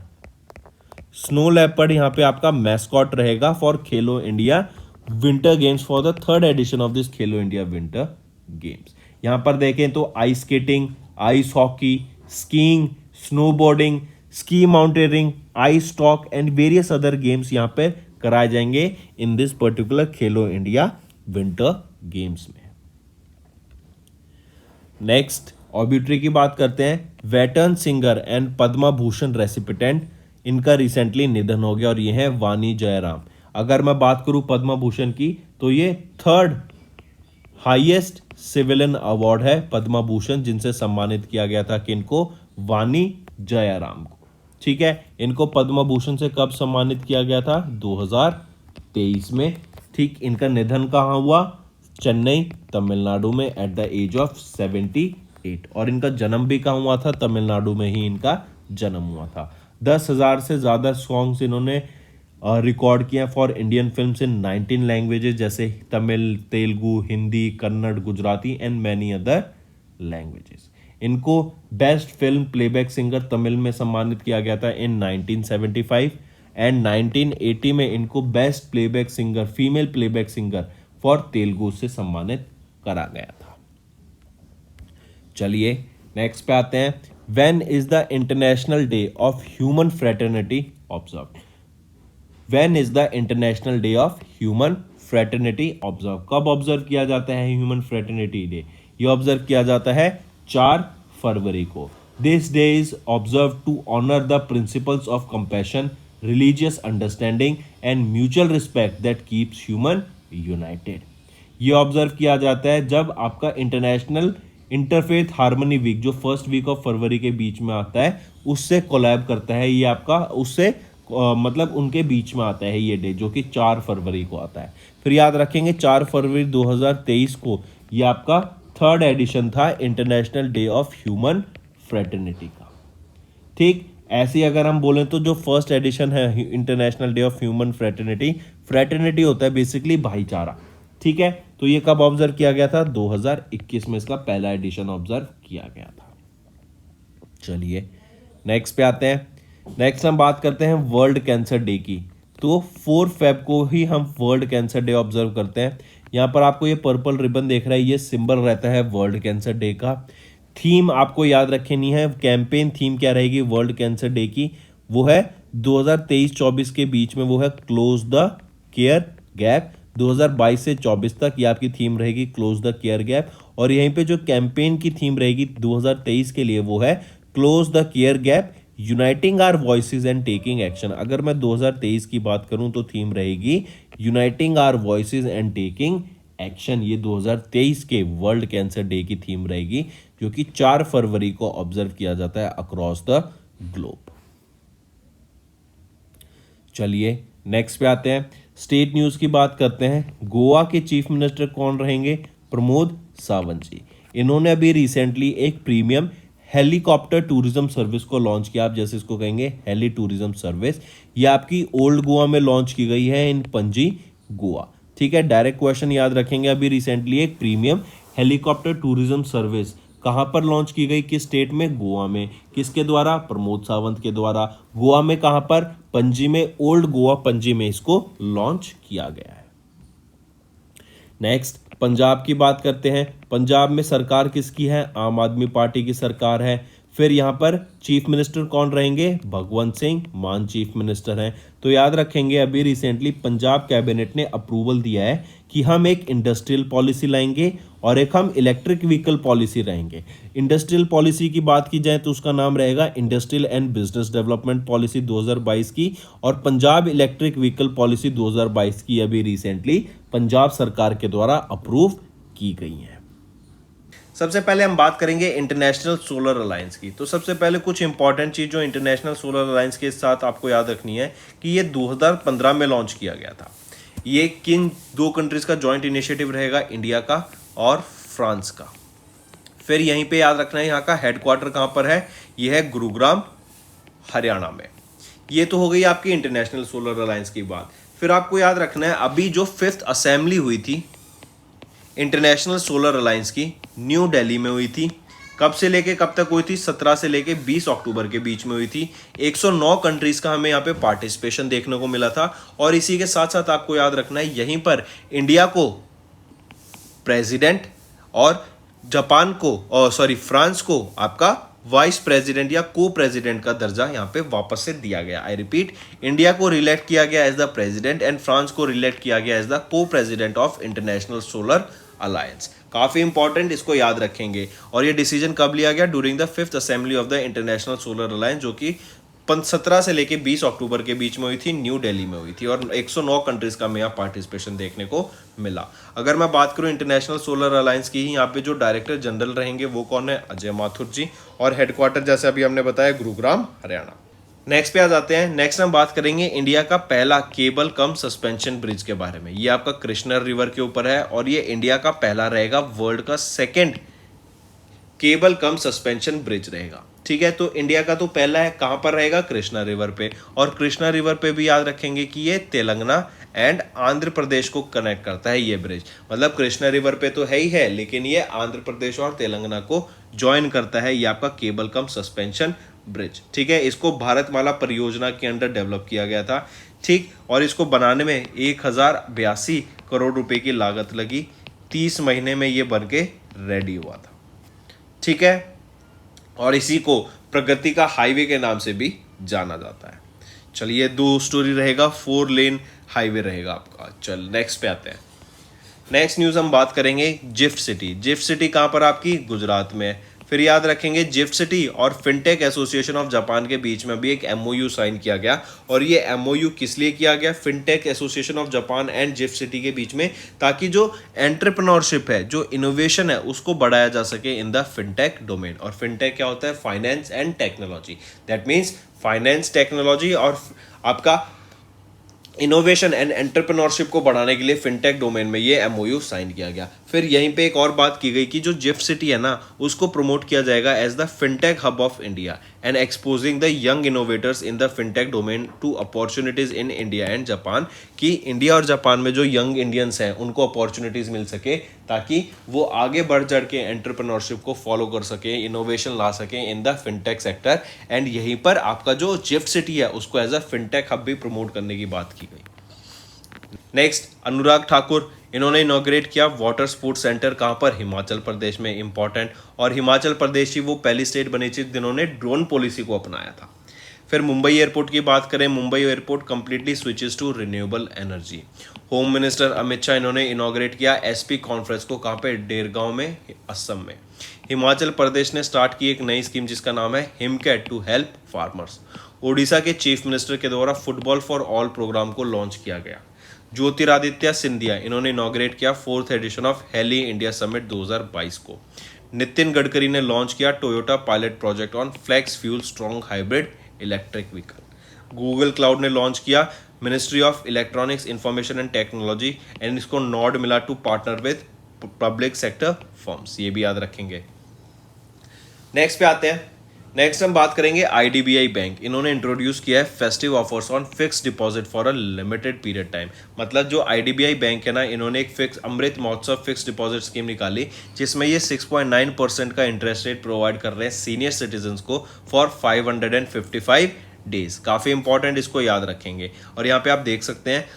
स्नो लेपर्ड यहाँ पे आपका मैस्कॉट रहेगा for Khelo India winter games, for the 3rd edition of this Khelo India winter games. यहाँ पर देखें तो ice skating, ice hockey, skiing, snowboarding, ski mountaineering, ice stock and various other games यहाँ पे कराए जाएंगे in this particular Khelo India winter games में। Next obituary की बात करते हैं। Veteran singer and Padma Bhushan recipient, इनका रिसेंटली निधन हो गया और ये है वानी जयराम। अगर मैं बात करूं पद्मा भूषण की तो ये थर्ड हाईएस्ट सिविलियन अवार्ड है पद्मा भूषण, जिनसे सम्मानित किया गया था किनको, वानी जयराम को। ठीक है, इनको पद्मा भूषण से कब सम्मानित किया गया था, 2023 में। ठीक, इनका निधन कहाँ हुआ, चेन्नई तमिलनाडु में एट द एज ऑफ 78। और इनका जन्म भी कहाँ हुआ था, तमिलनाडु में ही इनका जन्म हुआ था। 10,000 से ज़्यादा सॉन्ग्स इन्होंने रिकॉर्ड किया for Indian films in 19 languages, जैसे Tamil, Telugu, Hindi, Kannada, Gujarati and many other languages. इनको best film playback singer Tamil में सम्मानित किया गया था इन 1975 एंड 1980 में इनको best playback singer, female playback singer for Telugu से सम्मानित करा गया था। चलिए नेक्स्ट पे आते हैं। When is the International day of human Fraternity observe. When is the International day of human Fraternity observe, कब ऑब्जर्व किया जाता है ह्यूमन फ्रेटर्निटी डे, ये ऑब्जर्व किया जाता है 4 फरवरी को। This day is observe to honour the principles of compassion, religious understanding and mutual respect that keeps human united. ये ऑब्जर्व किया जाता है जब आपका इंटरनेशनल इंटरफेथ हार्मनी वीक, जो फर्स्ट वीक ऑफ फरवरी के बीच में आता है, उससे कोलैब करता है ये आपका, उससे मतलब उनके बीच में आता है ये डे, जो कि 4 फरवरी को आता है। फिर याद रखेंगे 4 फरवरी 2023 को ये आपका थर्ड एडिशन था international day of human fraternity का। ठीक, ऐसे अगर हम बोलें तो जो फर्स्ट एडिशन है international day of human fraternity, fraternity होता है बेसिकली भाईचारा। ठीक है, तो ये कब ऑब्जर्व किया गया था, 2021 में इसका पहला एडिशन ऑब्जर्व किया गया था। चलिए नेक्स्ट पे आते हैं। नेक्स्ट हम बात करते हैं वर्ल्ड कैंसर डे की। तो 4 फेब को ही हम वर्ल्ड कैंसर डे ऑब्जर्व करते हैं। यहाँ पर आपको ये पर्पल रिबन देख रहा है, ये सिंबल रहता है वर्ल्ड कैंसर डे का। थीम आपको याद रखनी है, कैंपेन थीम क्या रहेगी वर्ल्ड कैंसर डे की, वो है 2023-24 के बीच में, वो है क्लोज द केयर गैप। 2022 से 24 तक ये आपकी थीम रहेगी क्लोज द केयर गैप। और यहीं पे जो कैंपेन की थीम रहेगी 2023 के लिए, वो है close the care gap, uniting our voices and taking action. अगर मैं 2023 की बात करूं तो थीम रहेगी uniting our voices and taking action. ये 2023 के वर्ल्ड कैंसर डे की थीम रहेगी, जो कि 4 फरवरी को ऑब्जर्व किया जाता है अक्रॉस द ग्लोब। चलिए नेक्स्ट पे आते हैं। स्टेट न्यूज की बात करते हैं। गोवा के चीफ मिनिस्टर कौन रहेंगे, प्रमोद सावंत जी। इन्होंने अभी रिसेंटली एक प्रीमियम हेलीकॉप्टर टूरिज्म सर्विस को लॉन्च किया, आप जैसे इसको कहेंगे हेली टूरिज्म सर्विस। ये आपकी ओल्ड गोवा में लॉन्च की गई है इन पणजी गोवा। ठीक है, डायरेक्ट क्वेश्चन याद रखेंगे। अभी रिसेंटली एक प्रीमियम हेलीकॉप्टर टूरिज्म सर्विस कहां पर लॉन्च की गई, किस स्टेट में, गोवा में। किसके द्वारा, प्रमोद सावंत के द्वारा। गोवा में कहां पर, पणजी में, ओल्ड गोवा पणजी में इसको लॉन्च किया गया है। नेक्स्ट पंजाब की बात करते हैं। पंजाब में सरकार किसकी है, आम आदमी पार्टी की सरकार है। फिर यहाँ पर चीफ मिनिस्टर कौन रहेंगे, भगवंत सिंह मान चीफ मिनिस्टर हैं। तो याद रखेंगे अभी रिसेंटली पंजाब कैबिनेट ने अप्रूवल दिया है कि हम एक इंडस्ट्रियल पॉलिसी लाएंगे और एक हम इलेक्ट्रिक व्हीकल पॉलिसी रहेंगे। इंडस्ट्रियल पॉलिसी की बात की जाए तो उसका नाम रहेगा industrial and business development policy 2022 की, और पंजाब इलेक्ट्रिक व्हीकल पॉलिसी 2022 की अभी रिसेंटली पंजाब सरकार के द्वारा अप्रूव की गई है। सबसे पहले हम बात करेंगे इंटरनेशनल सोलर अलायंस की। तो सबसे पहले कुछ इंपॉर्टेंट चीज जो इंटरनेशनल सोलर अलायंस के साथ आपको याद रखनी है कि ये 2015 में लॉन्च किया गया था। ये किन 2 कंट्रीज का जॉइंट इनिशिएटिव रहेगा, इंडिया का और फ्रांस का। फिर यहीं पे याद रखना है यहाँ का हेडक्वार्टर कहाँ पर है, ये है गुरुग्राम हरियाणा में। ये तो हो गई आपकी इंटरनेशनल सोलर अलायंस की बात। फिर आपको याद रखना है अभी जो 5th असेंबली हुई थी इंटरनेशनल सोलर अलायंस की, न्यू दिल्ली में हुई थी। कब से लेके कब तक हुई थी, 17 से लेके 20 अक्टूबर के बीच में हुई थी। 109 कंट्रीज का हमें यहाँ पे पार्टिसिपेशन देखने को मिला था। और इसी के साथ साथ आपको याद रखना है यहीं पर इंडिया को प्रेसिडेंट और जापान को फ्रांस को आपका वाइस प्रेसिडेंट या को प्रेसिडेंट का दर्जा यहाँ पे वापस से दिया गया। आई रिपीट, इंडिया को रिलेक्ट किया गया as the president and France को रिलेक्ट किया गया as the co president of International Solar Alliance. काफी इंपॉर्टेंट, इसको याद रखेंगे। और ये डिसीजन कब लिया गया? During the 5th assembly of the International Solar Alliance, जो कि 17 से लेके 20 अक्टूबर के बीच में हुई थी, न्यू दिल्ली में हुई थी। और 109 कंट्रीज का में यहाँ पार्टिसिपेशन देखने को मिला। अगर मैं बात करूँ इंटरनेशनल सोलर अलायंस की, यहाँ पे जो डायरेक्टर जनरल रहेंगे वो कौन है? अजय माथुर जी। और हेडक्वार्टर जैसे अभी हमने बताया गुरुग्राम, हरियाणा। नेक्स्ट पे आ जाते हैं। नेक्स्ट हम बात करेंगे इंडिया का पहला केबल कम सस्पेंशन ब्रिज के बारे में। ये आपका कृष्णा रिवर के ऊपर है और ये इंडिया का पहला रहेगा, वर्ल्ड का सेकेंड केबल कम सस्पेंशन ब्रिज रहेगा। ठीक है, तो इंडिया का तो पहला है, कहां पर रहेगा? कृष्णा रिवर पे। और कृष्णा रिवर पे भी याद रखेंगे कि ये तेलंगाना एंड आंध्र प्रदेश को कनेक्ट करता है ये ब्रिज। मतलब कृष्णा रिवर पे तो है ही है, लेकिन ये आंध्र प्रदेश और तेलंगाना को ज्वाइन करता है, ये आपका केबल कम सस्पेंशन ब्रिज। ठीक है, इसको भारतमाला परियोजना के अंडर डेवलप किया गया था। ठीक, और इसको बनाने में 1082 करोड़ रुपए की लागत लगी। 30 महीने में ये बन के रेडी हुआ था। ठीक है, और इसी को प्रगति का हाईवे के नाम से भी जाना जाता है। चलिए, 2 स्टोरी रहेगा, 4 लेन हाईवे रहेगा आपका। चल नेक्स्ट पे आते हैं। नेक्स्ट न्यूज़ हम बात करेंगे जिफ्ट सिटी। जिफ्ट सिटी कहाँ पर? आपकी गुजरात में है। फिर याद रखेंगे जिफ्ट सिटी और फिनटेक एसोसिएशन ऑफ जापान के बीच में भी एक एमओयू साइन किया गया। और ये एमओयू किस लिए किया गया? Fintech association of Japan and gift city के बीच में, ताकि जो एंटरप्रेन्योरशिप है, जो इनोवेशन है, उसको बढ़ाया जा सके इन द फिनटेक डोमेन। और फिनटेक क्या होता है? Finance and technology. That means finance, technology और आपका इनोवेशन एंड एंटरप्रेन्योरशिप को बढ़ाने के लिए फिनटेक डोमेन में ये एमओयू साइन किया गया। फिर यहीं पे एक और बात की गई कि जो जिफ्ट सिटी है ना, उसको प्रमोट किया जाएगा as the fintech hub of India and exposing the young innovators in the fintech domain to opportunities in India and Japan. कि इंडिया और जापान में जो यंग इंडियंस हैं उनको अपॉर्चुनिटीज मिल सके, ताकि वो आगे बढ़ चढ़ के एंटरप्रेन्योरशिप को फॉलो कर सके, इनोवेशन ला सके इन द फिनटेक सेक्टर। एंड यहीं पर आपका जो जिफ्ट सिटी है उसको एज अ फिनटेक हब भी प्रमोट करने की बात की गई। नेक्स्ट, अनुराग ठाकुर, इन्होंने इनॉग्रेट किया वाटर स्पोर्ट्स सेंटर। कहाँ पर? हिमाचल प्रदेश में। इंपॉर्टेंट, और हिमाचल प्रदेश ही वो पहली स्टेट बनी थी जिन्होंने ड्रोन पॉलिसी को अपनाया था। फिर मुंबई एयरपोर्ट की बात करें, Mumbai airport completely switches to renewable energy. Home minister Amit Shah, इन्होंने इनॉग्रेट किया एसपी कॉन्फ्रेंस को। कहाँ पे? डेरगांव में, असम में। हिमाचल प्रदेश ने स्टार्ट की एक नई स्कीम जिसका नाम है हिमकेट टू हेल्प फार्मर्स। ओडिशा के चीफ मिनिस्टर के द्वारा फुटबॉल फॉर ऑल प्रोग्राम को लॉन्च किया गया। ज्योतिरादित्य सिंधिया, इन्होंने इनॉग्रेट किया 4th edition of Heli India Summit 2022 को। नितिन गडकरी ने लॉन्च किया Toyota pilot project on flex fuel strong hybrid electric vehicle. Google Cloud ने लॉन्च किया ministry of electronics information and technology and इसको नॉड मिला to partner with public sector firms. ये भी याद रखेंगे। नेक्स्ट पे आते हैं। नेक्स्ट हम बात करेंगे आईडीबीआई बैंक। इन्होंने इंट्रोड्यूस किया है festive offers on fix deposit for a limited period time. मतलब जो आईडीबीआई बैंक है ना, इन्होंने एक fix Amrit Mahotsav fix deposit scheme निकाली, जिसमें ये 6.9% का इंटरेस्ट रेट प्रोवाइड कर रहे हैं सीनियर सिटीजन्स को फॉर 555 डेज। काफ़ी इंपॉर्टेंट, इसको याद रखेंगे। और यहाँ पे आप देख सकते हैं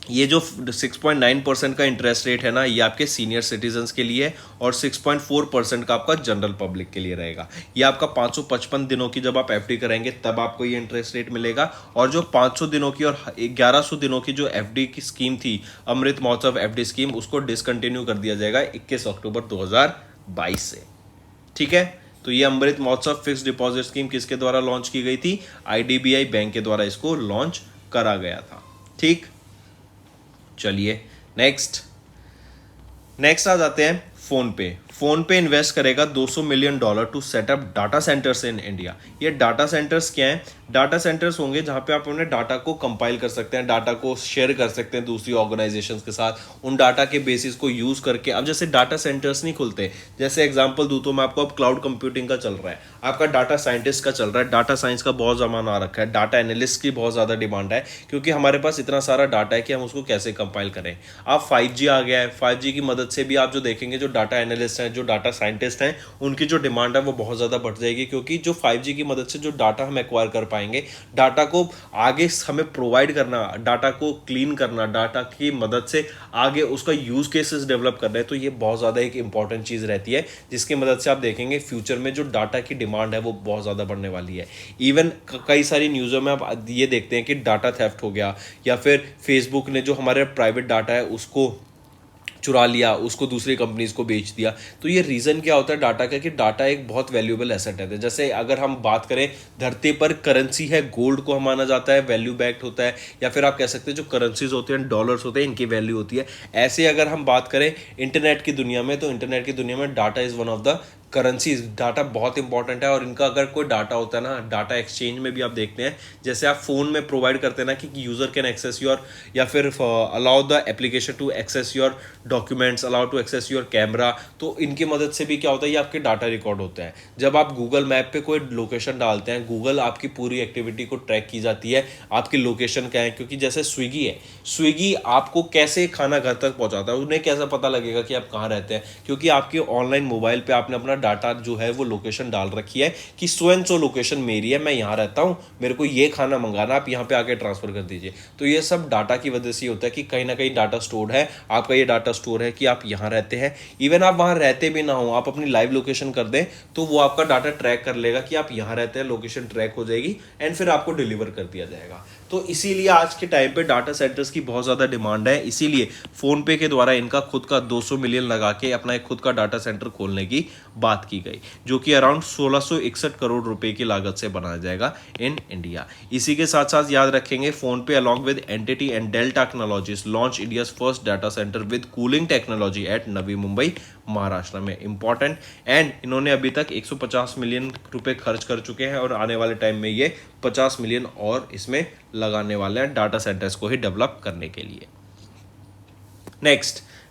ये जो 6.9% का इंटरेस्ट रेट है ना, ये आपके सीनियर सिटीजन्स के लिए और 6.4% का आपका जनरल पब्लिक के लिए रहेगा। ये आपका 555 दिनों की जब आप एफडी करेंगे तब आपको ये इंटरेस्ट रेट मिलेगा। और जो 500 दिनों की और 1100 दिनों की जो एफडी की स्कीम थी, अमृत महोत्सव एफडी स्कीम, उसको डिसकंटिन्यू कर दिया जाएगा 21 अक्टूबर 2022 से। ठीक है, तो ये Amrit Mahotsav fix deposit scheme किसके द्वारा लॉन्च की गई थी? आईडीबीआई बैंक के द्वारा इसको लॉन्च करा गया था। ठीक, चलिए नेक्स्ट आ जाते हैं फोन पे। फोन पे इन्वेस्ट करेगा $200 million to set up data centres in India. ये डाटा सेंटर्स क्या हैं? डाटा सेंटर्स होंगे जहां पे आप अपने डाटा को कंपाइल कर सकते हैं, डाटा को शेयर कर सकते हैं दूसरी ऑर्गेनाइजेशंस के साथ। उन डाटा के बेसिस को यूज करके अब जैसे डाटा सेंटर्स नहीं खुलते, जैसे एग्जांपल दूं तो मैं आपको, अब क्लाउड कंप्यूटिंग का चल रहा है, आपका डाटा साइंटिस्ट का चल रहा है, डाटा साइंस का बहुत जमाना आ रखा है, डाटा एनालिस्ट की बहुत ज़्यादा डिमांड है, क्योंकि हमारे पास इतना सारा डाटा है कि हम उसको कैसे कंपाइल करें। अब 5G आ गया है, 5G की मदद से भी आप जो देखेंगे जो डाटा एनालिस्ट हैं, जो डाटा साइंटिस्ट हैं, उनकी जो डिमांड है वो बहुत ज़्यादा बढ़ जाएगी, क्योंकि जो 5G की मदद से जो डाटा हम एक्वायर कर पाएंगे, डाटा को आगे हमें प्रोवाइड करना, डाटा को क्लीन करना, डाटा की मदद से आगे उसका यूज़ केसेस डेवलप करना है, तो ये बहुत ज़्यादा एक इंपॉर्टेंट चीज़ रहती है, जिसकी मदद से आप देखेंगे फ्यूचर में जो डाटा की डिमांड है वो बहुत ज़्यादा बढ़ने वाली है। इवन कई सारी न्यूज़ों में आप ये देखते हैं कि डाटा थेफ्ट हो गया, या फिर फेसबुक ने जो हमारे प्राइवेट डाटा है उसको चुरा लिया, उसको दूसरी कंपनीज को बेच दिया। तो ये रीज़न क्या होता है डाटा का, कि डाटा एक बहुत वैल्यूएबल एसेट है। जैसे अगर हम बात करें, धरती पर करेंसी है, गोल्ड को हम माना जाता है वैल्यू बैक्ड होता है, या फिर आप कह सकते हैं जो करेंसीज होते हैं, डॉलर्स होते हैं, इनकी वैल्यू होती है। ऐसे अगर हम बात करें इंटरनेट की दुनिया में, तो इंटरनेट की दुनिया में data is one of the currencies. Data बहुत इंपॉर्टेंट है, और इनका अगर कोई डाटा होता है ना, डाटा एक्सचेंज में भी आप देखते हैं, जैसे आप फोन में प्रोवाइड करते हैं ना कि यूजर कैन एक्सेस योर, या फिर allow the application to access your documents, allow to access your camera, तो इनकी मदद से भी क्या होता है, ये आपके डाटा रिकॉर्ड होता है। जब आप गूगल मैप पे कोई लोकेशन डालते हैं, गूगल आपकी पूरी एक्टिविटी को ट्रैक की जाती है, आपकी लोकेशन क्या है। क्योंकि जैसे स्विगी है, स्विगी आपको कैसे खाना घर तक पहुंचाता है, उन्हें कैसा पता लगेगा कि आप कहाँ रहते हैं, क्योंकि आपके ऑनलाइन मोबाइल पे आपने अपना डाटा जो है वो लोकेशन डाल रखी है कि सो एंड सो लोकेशन मेरी है, मैं यहाँ रहता हूँ, मेरे को ये खाना मंगाना, आप यहाँ पे आके ट्रांसफर कर दीजिए। तो ये सब डाटा की वजह से होता है कि कहीं ना कहीं डाटा स्टोर है, आपका ये डाटा स्टोर है कि आप यहाँ रहते हैं। इवन आप वहाँ रहते भी ना हो, आप अपनी लाइव लोकेशन कर दें तो वो आपका डाटा ट्रैक कर लेगा कि आप यहाँ रहते हैं, लोकेशन ट्रैक हो जाएगी, एंड फिर आपको डिलीवर कर दिया जाएगा। तो इसीलिए आज के टाइम पे डाटा सेंटर्स की बहुत ज़्यादा डिमांड है। इसीलिए फोन पे के द्वारा इनका खुद का 200 मिलियन लगा के अपना एक खुद का डाटा सेंटर खोलने की बात की गई, जो कि अराउंड 1661 करोड़ रुपए की लागत से बनाया जाएगा इन इंडिया। इसी के साथ साथ याद रखेंगे, PhonePe along with NTT and Dell technologies launch India's first data center with cooling technology at Navi Mumbai, Maharashtra में। इंपॉर्टेंट, एंड इन्होंने अभी तक 150 मिलियन रुपए खर्च कर चुके हैं, और आने वाले टाइम में ये 50 मिलियन और इसमें लगाने वाले हैं डाटा सेंटर्स को ही डेवलप करने के लिए।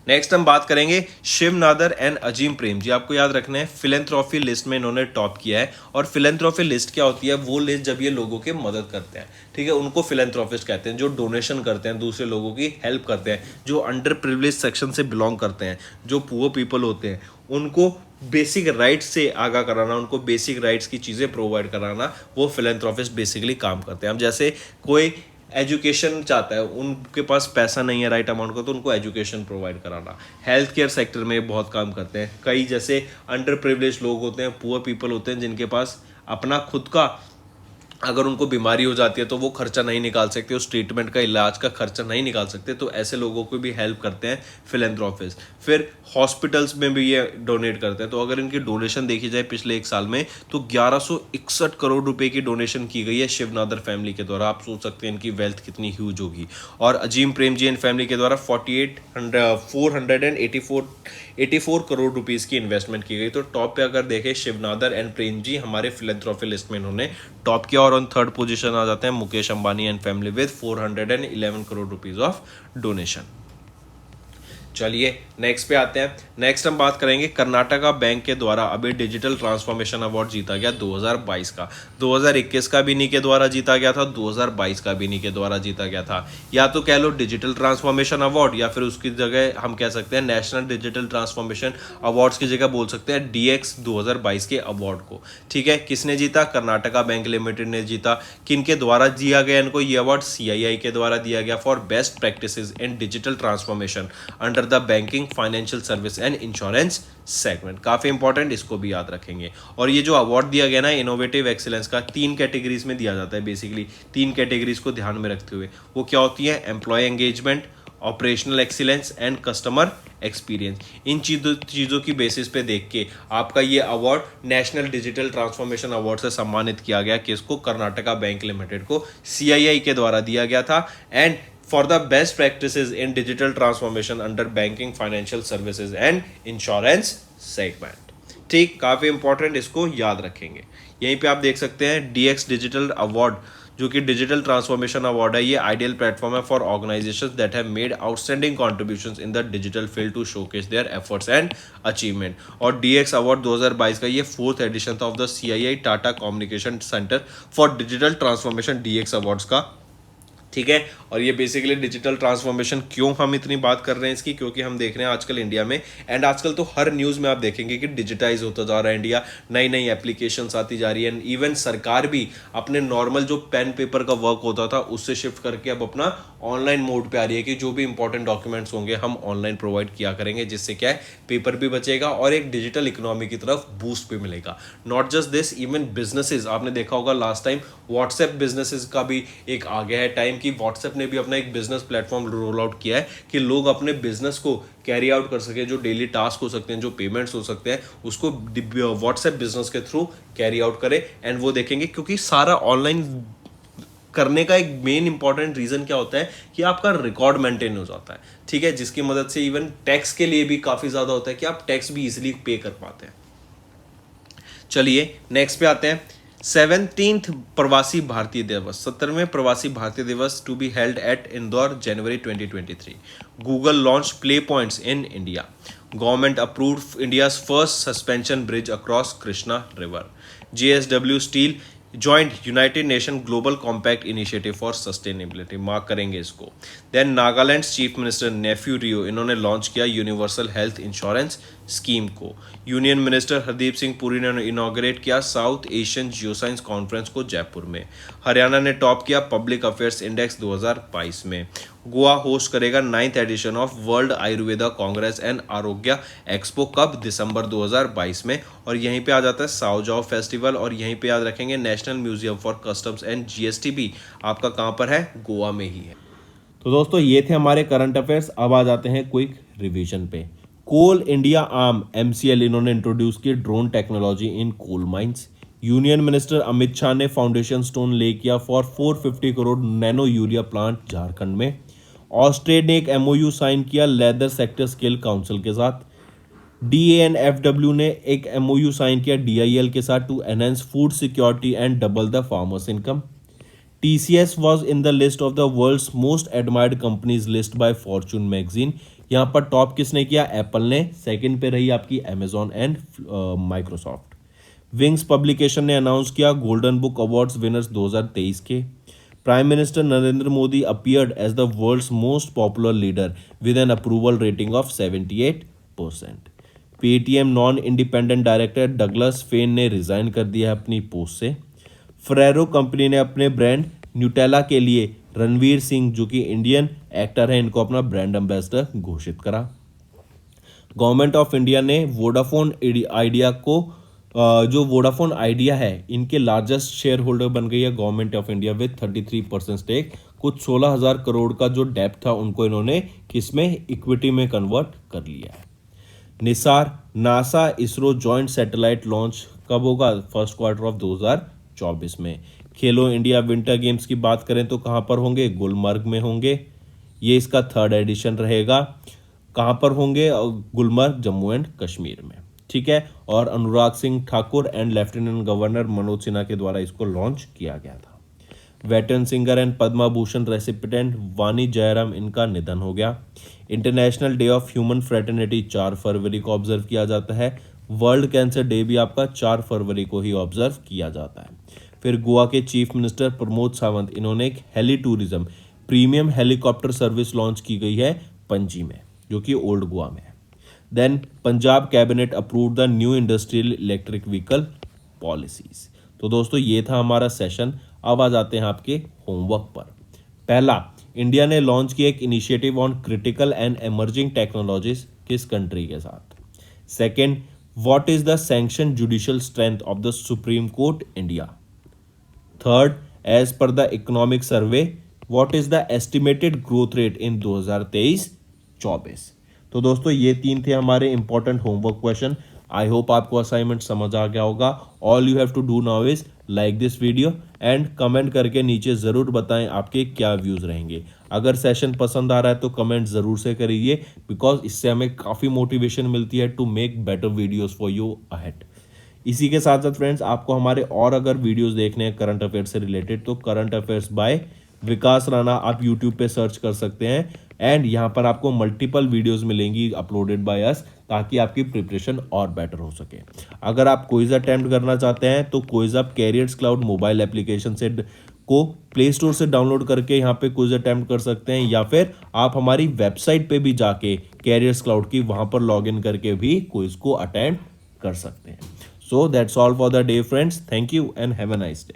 नेक्स्ट हम बात करेंगे शिव नादर एंड अजीम प्रेम जी। आपको याद रखना है, फिलेंथ्रॉफी लिस्ट में इन्होंने टॉप किया है। और फिलेंथ्रॉफी लिस्ट क्या होती है, वो लिस्ट जब ये लोगों की मदद करते हैं, ठीक है, उनको फिलेंथ्रॉफिस्ट कहते हैं, जो डोनेशन करते हैं, दूसरे लोगों की हेल्प करते हैं, जो अंडर प्रिविलेज सेक्शन से बिलोंग करते हैं, जो पुअर पीपल होते हैं, उनको बेसिक राइट्स से आगाह कराना, उनको बेसिक राइट्स की चीज़ें प्रोवाइड कराना, वो फिलेंथ्रॉफिस्ट बेसिकली काम करते हैं। अब जैसे कोई एजुकेशन चाहता है, उनके पास पैसा नहीं है राइट अमाउंट का, तो उनको एजुकेशन प्रोवाइड कराना। हेल्थ केयर सेक्टर में बहुत काम करते हैं। कई जैसे अंडर प्रिविलेज लोग होते हैं, पुअर पीपल होते हैं, जिनके पास अपना खुद का, अगर उनको बीमारी हो जाती है तो वो खर्चा नहीं निकाल सकते, उस ट्रीटमेंट का, इलाज का खर्चा नहीं निकाल सकते, तो ऐसे लोगों को भी हेल्प करते हैं फिलेंथ्रॉफिस्ट। फिर हॉस्पिटल्स में भी ये डोनेट करते हैं। तो अगर इनकी डोनेशन देखी जाए पिछले एक साल में, तो 1161 करोड़ रुपए की डोनेशन की गई है शिवनादर फैमिली के द्वारा। आप सोच सकते हैं इनकी वेल्थ कितनी ह्यूज होगी। और अजीम प्रेम जी एंड फैमिली के द्वारा 484 करोड़ रुपीज़ की इन्वेस्टमेंट की गई। तो टॉप पे अगर देखें, शिवनादर एंड प्रेम जी हमारे फिलेंथ्रॉफी लिस्ट में इन्होंने टॉप किया। और ऑन थर्ड पोजीशन आ जाते हैं Mukesh Ambani and family with 411 crore rupees of donation. चलिए नेक्स्ट पे आते हैं। नेक्स्ट हम बात करेंगे, कर्नाटका बैंक के द्वारा अभी डिजिटल ट्रांसफॉर्मेशन अवार्ड जीता गया 2022 का। 2021 का भी इन्हीं के द्वारा जीता गया था, 2022 का भी इन्हीं के द्वारा जीता गया था। या तो कह लो डिजिटल ट्रांसफॉर्मेशन अवार्ड, या फिर उसकी जगह हम कह सकते हैं नेशनल डिजिटल ट्रांसफॉर्मेशन अवार्ड्स की जगह बोल सकते हैं DX 2022 के अवार्ड को। ठीक है, किसने जीता? कर्नाटका बैंक लिमिटेड ने जीता। किन के द्वारा दिया गया इनको ये अवार्ड? CII के द्वारा दिया गया for best practices in digital transformation under the banking, financial service and insurance segment. काफी इंपॉर्टेंट, इसको भी याद रखेंगे। और ये जो अवार्ड दिया गया ना इनोवेटिव एक्सीलेंस का, 3 कैटेगरीज में दिया जाता है। बेसिकली 3 कैटेगरीज को ध्यान में रखते हुए, वो क्या होती है? Employee engagement, operational excellence and customer experience. इन चीज़ों की बेसिस पे देख के आपका ये award national digital transformation award से सम्मानित किया गया। किसको? कर्नाटका बैंक लिमिटेड को CII के द्वारा दिया गया था। And for the best practices in digital transformation under banking, financial services and insurance segment. ठीक, काफी इंपॉर्टेंट, इसको याद रखेंगे। यहीं पे आप देख सकते हैं DX डिजिटल अवार्ड, जो कि डिजिटल ट्रांसफॉर्मेशन अवार्ड है। ये आइडियल प्लेटफॉर्म है for organisations that have made outstanding contributions in the digital field to showcase their efforts and achievement. और DX अवार्ड 2022 का ये 4th एडिशन था of the CII Tata communication centre for digital transformation DX awards का ठीक है। और ये basically digital transformation, क्यों हम इतनी बात कर रहे हैं इसकी, क्योंकि हम देख रहे हैं आजकल इंडिया में, एंड आजकल तो हर न्यूज़ में आप देखेंगे कि डिजिटाइज होता जा रहा है इंडिया, नई नई एप्लीकेशंस आती जा रही है, एंड इवन सरकार भी अपने नॉर्मल जो पेन पेपर का वर्क होता था उससे शिफ्ट करके अब अपना ऑनलाइन मोड पे आ रही है कि जो भी इंपॉर्टेंट डॉक्यूमेंट्स होंगे हम ऑनलाइन प्रोवाइड किया करेंगे, जिससे क्या है पेपर भी बचेगा और एक डिजिटल इकोनॉमी की तरफ बूस्ट भी मिलेगा। Not just this, even businesses, आपने देखा होगा लास्ट टाइम व्हाट्सएप बिजनेसेस का भी एक आ गया है टाइम कि व्हाट्सएप ने भी अपना एक बिजनेस प्लेटफॉर्म रोल आउट किया है कि लोग अपने बिजनेस को कैरी आउट कर सके, जो डेली टास्क हो सकते हैं, जो पेमेंट्स हो सकते हैं, उसको व्हाट्सएप बिजनेस के थ्रू कैरी आउट करे। एंड वो देखेंगे, क्योंकि सारा ऑनलाइन करने का एक मेन इंपॉर्टेंट रीजन क्या होता है कि आपका रिकॉर्ड मेंटेन हो जाता है, ठीक है, जिसकी मदद से इवन टैक्स के लिए भी काफी ज्यादा होता है कि आप टैक्स भी इजिली पे कर पाते हैं। चलिए नेक्स्ट पे आते हैं। 17th प्रवासी भारतीय दिवस, 17वें Pravasi Bharatiya Divas to be held at Indore January 2023। Google launch play points in India. Government approved India's first suspension bridge across Krishna river. JSW steel joint united nation global compact initiative for sustainability, mark करेंगे इसको। Then Nagaland chief minister Neiphiu Rio, इन्होंने launch किया universal health insurance scheme को। Union minister Hardeep Singh Puri ने inaugurate किया south Asian geoscience conference को जयपुर में। हरियाणा ने टॉप किया पब्लिक अफेयर्स इंडेक्स 2022 में। गोवा होस्ट करेगा 9th edition of World Ayurveda Congress and Arogya Expo, कब? दिसंबर 2022 में। और यहीं पे आ जाता है साओजाओ फेस्टिवल, और यहीं पे याद रखेंगे national museum for customs and GST भी आपका कहाँ पर है? गोवा में ही है। तो दोस्तों ये थे हमारे करंट अफेयर्स। अब आ जाते हैं क्विक रिवीजन पे। कोल इंडिया आर्म MCL, इन्होंने इंट्रोड्यूस की drone technology in coal mines. Union minister Amit Shah ने फाउंडेशन स्टोन ले किया for 450 crore nano urea plant Jharkhand में। ऑस्ट्रेलिया ने एक MOU साइन किया लेदर सेक्टर स्किल काउंसिल के साथ। DANFW ने एक MOU साइन किया DIL के साथ to enhance food security and double the farmers income. TCS was in the list of the world's most admired companies list by Fortune magazine। यहाँ पर top किसने किया? एप्पल ने। सेकंड पे रही आपकी Amazon and Microsoft. Wings publication ने announce किया गोल्डन बुक अवार्ड्स विनर्स 2023 के। Prime minister Narendra Modi appeared as the world's most popular leader with an approval rating of 78%। Paytm non independent director Douglas Feagin ने resign कर दिया अपनी post से। Ferrero company ने अपने ब्रांड न्यूटेला के लिए रणवीर सिंह, जो कि इंडियन एक्टर है, इनको अपना ब्रांड एम्बेसडर घोषित करा। गवर्नमेंट ऑफ इंडिया ने वोडाफोन आइडिया को, जो वोडाफोन आइडिया है, इनके लार्जेस्ट शेयर होल्डर बन गई है government of India with 33% stake. कुछ 16,000 करोड़ का जो डेप्थ था उनको इन्होंने किसमें? इक्विटी में कन्वर्ट कर लिया है। Nisar NASA ISRO joint satellite launch कब होगा? फर्स्ट क्वार्टर ऑफ 2024 में। खेलो इंडिया विंटर गेम्स की बात करें तो कहाँ पर होंगे? गुलमर्ग में होंगे। ये इसका 3rd एडिशन रहेगा। कहाँ पर होंगे? गुलमर्ग, जम्मू एंड कश्मीर में, ठीक है। और Anurag Singh Thakur and lieutenant governor Manoj Sinha के द्वारा इसको लॉन्च किया गया था। Veteran singer and Padma Bhushan recipient Vani Jairam, इनका निधन हो गया। International day of human fraternity 4 फरवरी को ऑब्जर्व किया जाता है। वर्ल्ड कैंसर डे भी आपका 4 फरवरी को ही ऑब्जर्व किया जाता है। फिर गोवा के चीफ मिनिस्टर प्रमोद सावंत, इन्होंने एक heli tourism premium helicopter service launch की गई है पणजी में, जो कि ओल्ड गोवा में है। Then Punjab cabinet approve the new industrial electric vehicle policies. तो दोस्तों ये था हमारा सेशन। अब आ जाते हैं आपके होमवर्क पर। पहला, इंडिया ने लॉन्च किया एक initiative on critical and emerging technologies, किस कंट्री के साथ? Second, what is the sanction judicial strength of the Supreme Court India? Third, as पर the economic survey what is the estimated growth rate in 2023-24? तो दोस्तों ये 3 थे हमारे important homework question. I hope आपको असाइनमेंट समझ आ गया होगा। All you have to do now is like this video and comment करके नीचे ज़रूर बताएं आपके क्या व्यूज़ रहेंगे। अगर सेशन पसंद आ रहा है तो कमेंट ज़रूर से करिए, बिकॉज इससे हमें काफ़ी मोटिवेशन मिलती है to make better videos for you ahead. इसी के साथ साथ फ्रेंड्स, आपको हमारे और अगर वीडियोज़ देखने हैं करंट अफेयर्स से रिलेटेड तो करंट अफेयर्स बाय विकास राणा आप यूट्यूब पे सर्च कर सकते हैं। एंड यहाँ पर आपको मल्टीपल वीडियोस मिलेंगी अपलोडेड बाय अस, ताकि आपकी प्रिपरेशन और बेटर हो सके। अगर आप क्विज अटेम्प्ट करना चाहते हैं तो क्विज आप कैरियर्स क्लाउड मोबाइल एप्लीकेशन से को प्ले स्टोर से डाउनलोड करके यहाँ पे क्विज अटेम्प्ट कर सकते हैं, या फिर आप हमारी वेबसाइट पे भी जाके कैरियर्स क्लाउड की वहाँ पर लॉगिन करके भी क्विज को अटेम्प्ट कर सकते हैं. So that's all for the day friends. Thank you and have a nice day.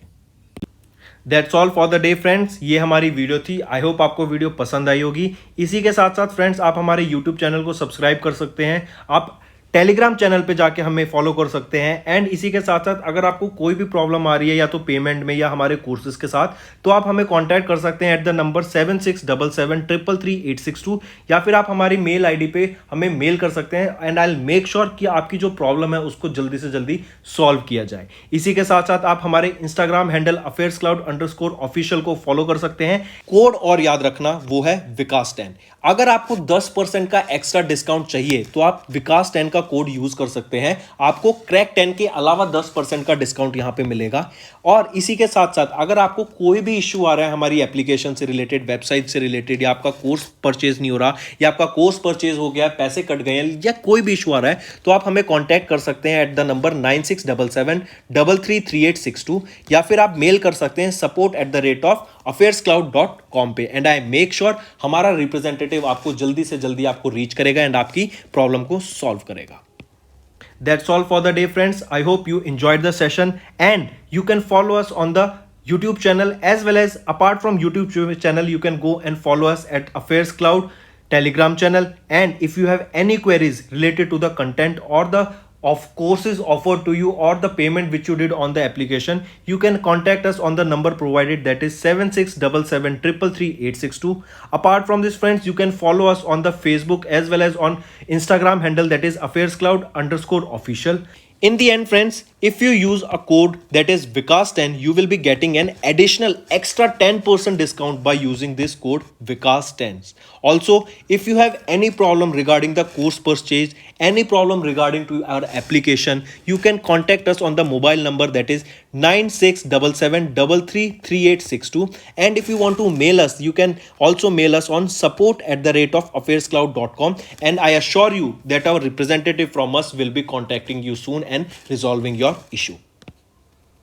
That's all for the day friends. ये हमारी वीडियो थी. आई होप आपको वीडियो पसंद आई होगी. इसी के साथ साथ फ्रेंड्स आप हमारे यूट्यूब चैनल को सब्सक्राइब कर सकते हैं. आप टेलीग्राम चैनल पे जाके हमें फॉलो कर सकते हैं. एंड इसी के साथ साथ अगर आपको कोई भी प्रॉब्लम आ रही है या तो पेमेंट में या हमारे कोर्सेज के साथ, तो आप हमें कांटेक्ट कर सकते हैं एट द नंबर 7677333862, या फिर आप हमारी मेल आईडी पे हमें मेल कर सकते हैं. And I will make sure कि आपकी जो प्रॉब्लम है उसको जल्दी से जल्दी सॉल्व किया जाए. इसी के साथ साथ आप हमारे इंस्टाग्राम हैंडल affairscloud_official को फॉलो कर सकते हैं. कोड और याद रखना, वो है विकास 10. अगर आपको 10% का एक्स्ट्रा डिस्काउंट चाहिए तो आप विकास 10 का कोड यूज कर सकते हैं. आपको क्रैक 10 के अलावा 10% का डिस्काउंट यहां पे मिलेगा. और इसी के साथ साथ अगर आपको कोई भी इश्यू आ रहा है हमारी एप्लीकेशन से रिलेटेड, वेबसाइट से रिलेटेड, या आपका कोर्स परचेज नहीं हो रहा, या आपका कोर्स परचेज हो गया, पैसे कट गए हैं, या कोई भी इशू आ रहा है, तो आप हमें कॉन्टैक्ट कर सकते हैं एट द नंबर 9677333862, या फिर आप मेल कर सकते हैं support@affairscloud.com पे. एंड आई मेक श्योर हमारा रिप्रेजेंटेटिव आपको जल्दी से जल्दी आपको रीच करेगा एंड आपकी प्रॉब्लम को सॉल्व करेगा. That's all for the day, friends. I hope you enjoyed the session, and you can follow us on the YouTube channel, as well as apart from YouTube channel you can go and follow us at Affairs Cloud Telegram channel. And if you have any queries related to the content or the of courses offered to you or the payment which you did on the application, you can contact us on the number provided, that is 7677333862. Apart from this friends, you can follow us on the Facebook as well as on Instagram handle, that is affairscloud_official. In the end friends, if you use a code that is Vikas10, you will be getting an additional extra 10% discount by using this code Vikas10. Also, if you have any problem regarding the course purchase, any problem regarding to our application, you can contact us on the mobile number, that is 9677333862. And if you want to mail us, you can also mail us on support@affairscloud.com, and I assure you that our representative from us will be contacting you soon and resolving your issue.